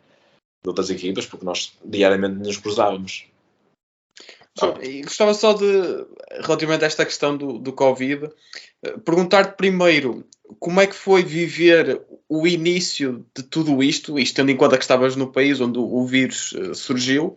de outras equipas, porque nós diariamente nos cruzávamos. E gostava só de, relativamente a esta questão do Covid, perguntar-te primeiro como é que foi viver o início de tudo isto tendo em conta que estavas no país onde o vírus surgiu,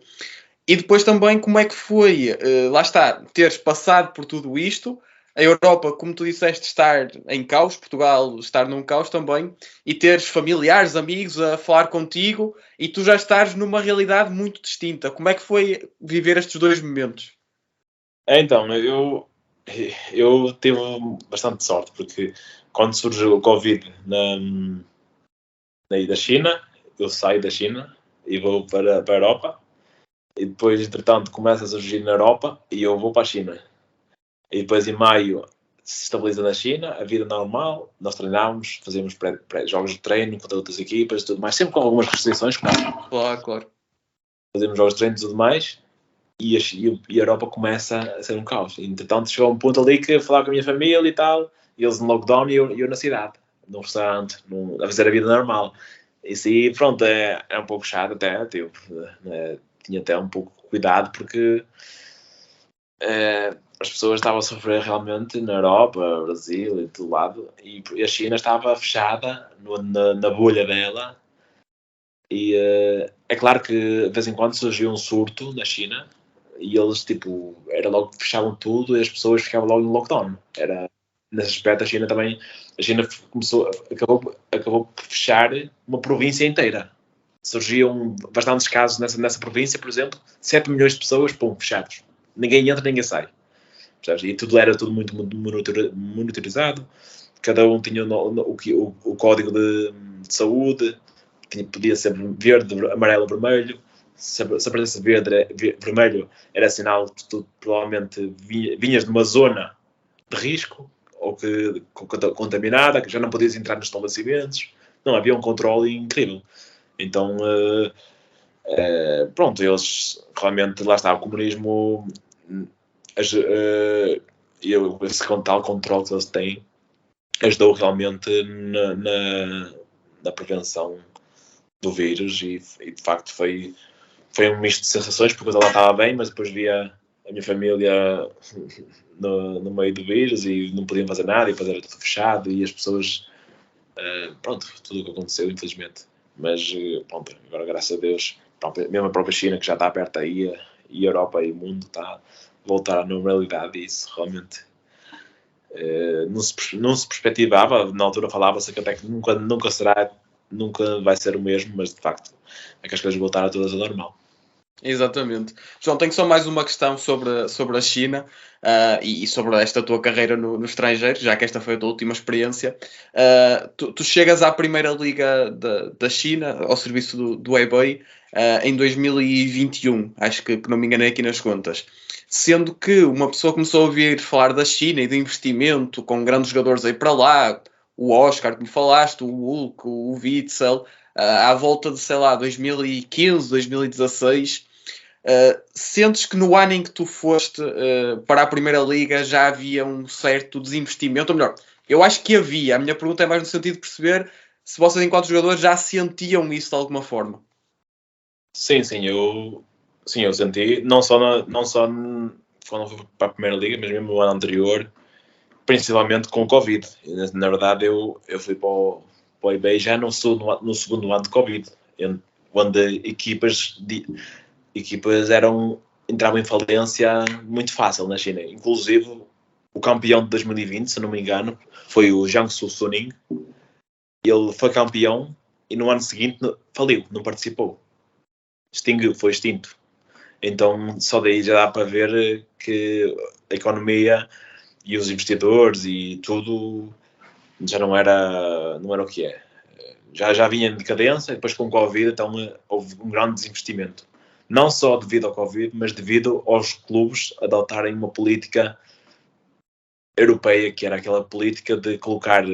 e depois também como é que foi, lá está, teres passado por tudo isto, a Europa, como tu disseste, estar em caos, Portugal estar num caos também, e teres familiares, amigos a falar contigo, e tu já estás numa realidade muito distinta. Como é que foi viver estes dois momentos? Então, eu tive bastante sorte, porque quando surgiu o Covid da China, eu saio da China e vou para a Europa, e depois, entretanto, começa a surgir na Europa e eu vou para a China. E depois, em maio, se estabiliza na China, a vida normal, nós treinávamos, fazíamos jogos de treino contra outras equipas e tudo mais, sempre com algumas restrições, Claro. Fazíamos jogos de treino e tudo mais, e a Europa começa a ser um caos. E, entretanto, chegou a um ponto ali que eu falava com a minha família e tal, e eles no lockdown e eu na cidade, num restaurante, a fazer a vida normal. Isso aí, pronto, é um pouco chato até, tipo, tinha até um pouco cuidado, porque as pessoas estavam a sofrer realmente na Europa, Brasil e todo lado, e a China estava fechada na bolha dela. E é claro que de vez em quando surgiu um surto na China e eles, tipo, era logo que fechavam tudo e as pessoas ficavam logo em lockdown. Nesse aspecto, a China acabou por fechar uma província inteira. Surgiam bastantes casos nessa província, por exemplo, 7 milhões de pessoas, fechados. Ninguém entra, ninguém sai. E era tudo muito monitorizado. Cada um tinha o código de saúde. Podia ser verde, amarelo, vermelho. Se aparecesse vermelho, era sinal que tu provavelmente vinhas de uma zona de risco ou contaminada, que já não podias entrar nos estabelecimentos. Não, havia um controle incrível. Então, pronto, eles realmente, lá está, o comunismo, esse tal controle que eles têm, ajudou realmente na prevenção do vírus e de facto foi um misto de sensações, porque ela estava bem, mas depois via a minha família no meio do vírus e não podiam fazer nada e depois era tudo fechado e as pessoas, pronto, tudo o que aconteceu, infelizmente. Mas pronto, agora graças a Deus, pronto, mesmo a própria China, que já está perto aí, e a Europa e o mundo está a voltar à normalidade, e isso realmente não se perspectivava. Na altura falava-se que até que nunca vai ser o mesmo, mas de facto é que as coisas voltaram todas ao normal. Exatamente. João, tenho só mais uma questão sobre a China e sobre esta tua carreira no estrangeiro, já que esta foi a tua última experiência. Tu chegas à primeira liga da China, ao serviço do eBay, em 2021, acho que não me enganei aqui nas contas. Sendo que uma pessoa começou a ouvir falar da China e do investimento, com grandes jogadores aí para lá, o Oscar, como falaste, o Hulk, o Witzel, à volta de, sei lá, 2015, 2016. Sentes que no ano em que tu foste para a Primeira Liga já havia um certo desinvestimento? Ou melhor, eu acho que havia. A minha pergunta é mais no sentido de perceber se vocês, enquanto jogadores, já sentiam isso de alguma forma. Sim, eu senti, não só quando fui para a Primeira Liga, mas mesmo no ano anterior, principalmente com o Covid. Na verdade, eu fui para o eBay já no segundo ano de Covid, onde equipas entravam em falência muito fácil na China. Inclusive, o campeão de 2020, se não me engano, foi o Jiangsu Suning. Ele foi campeão e no ano seguinte faliu, não participou. Foi extinto. Então, só daí já dá para ver que a economia e os investidores e tudo já não era o que é. Já vinha em decadência, e depois com o Covid, então houve um grande desinvestimento. Não só devido ao Covid, mas devido aos clubes adotarem uma política europeia, que era aquela política de colocar,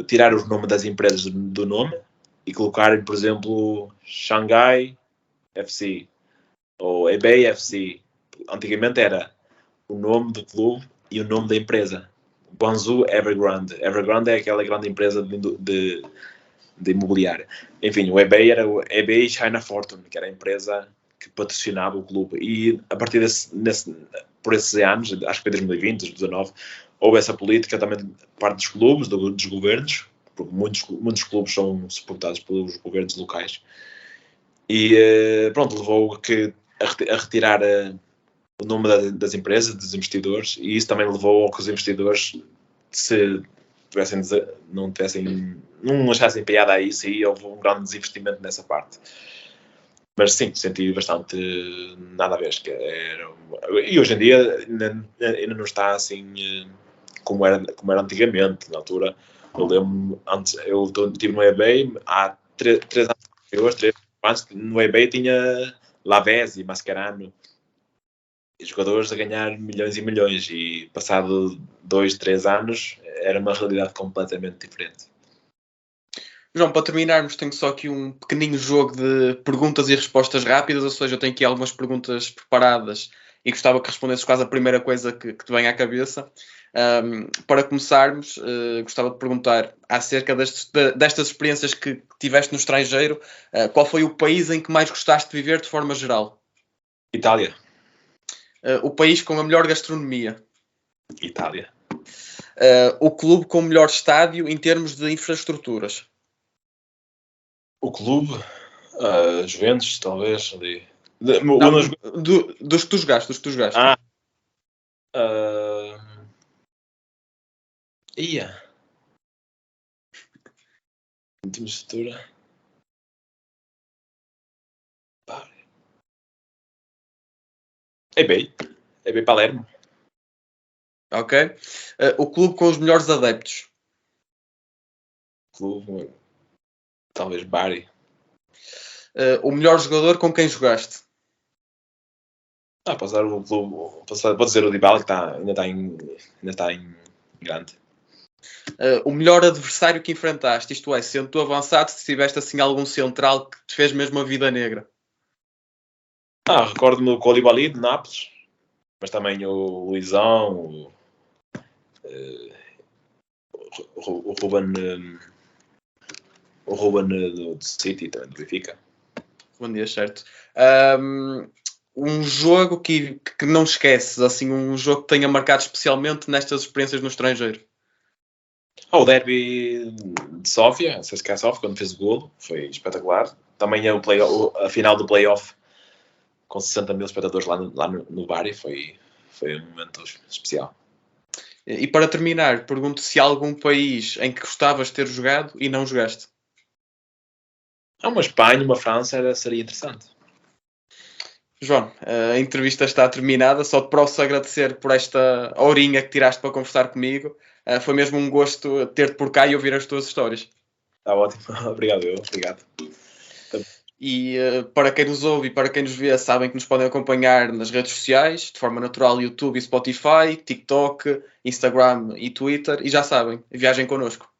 tirar o nome das empresas do nome e colocarem, por exemplo, Shanghai FC ou eBay FC. Antigamente era o nome do clube e o nome da empresa. Guangzhou Evergrande. Evergrande é aquela grande empresa de imobiliária. Enfim, o eBay era o eBay China Fortune, que era a empresa que patrocinava o clube. E a partir por esses anos, acho que foi 2020, 2019, houve essa política também de parte dos clubes, dos governos, porque muitos clubes são suportados pelos governos locais. E pronto, levou a retirar o nome das empresas, dos investidores, e isso também levou a que os investidores não achassem piada a isso, e houve um grande desinvestimento nessa parte. Mas sim, senti bastante nada a ver. E hoje em dia ainda não está assim como era antigamente. Na altura, eu lembro, antes eu estive no eBay há 3 anos, no eBay tinha Lavezzi, Mascherano, jogadores a ganhar milhões e milhões, e passado 2, 3 anos era uma realidade completamente diferente. João, para terminarmos, tenho só aqui um pequenino jogo de perguntas e respostas rápidas, ou seja, eu tenho aqui algumas perguntas preparadas e gostava que respondesses quase a primeira coisa que te vem à cabeça. Para começarmos, gostava de perguntar acerca destas experiências que tiveste no estrangeiro, qual foi o país em que mais gostaste de viver de forma geral? Itália. O país com a melhor gastronomia? Itália. O clube com o melhor estádio em termos de infraestruturas? O clube, Juventus, talvez. Dos que tu jogaste. Última estrutura. eBay Palermo. Ok. O clube com os melhores adeptos? Clube, talvez Bari. O melhor jogador com quem jogaste? Passar o clube, pode dizer o Dybala, que ainda está em grande. O melhor adversário que enfrentaste, isto é, sendo tu avançado, se tiveste assim algum central que te fez mesmo a vida negra? Recordo-me do Koulibaly de Nápoles, mas também o Luizão, o Ruben do City, também do Benfica. Bom dia, certo. Um jogo que não esqueces, assim, um jogo que tenha marcado especialmente nestas experiências no estrangeiro? O derby de Sofia, CSKA Sofia, quando fez o golo, foi espetacular. Também a final do playoff com 60 mil espectadores lá no Bari, foi um momento especial. E para terminar, pergunto se há algum país em que gostavas de ter jogado e não jogaste? Uma Espanha, uma França seria interessante. João, a entrevista está terminada. Só te posso agradecer por esta horinha que tiraste para conversar comigo. Foi mesmo um gosto ter-te por cá e ouvir as tuas histórias. Está ótimo. Obrigado. E para quem nos ouve e para quem nos vê, sabem que nos podem acompanhar nas redes sociais, de forma natural, YouTube e Spotify, TikTok, Instagram e Twitter. E já sabem, viajem connosco.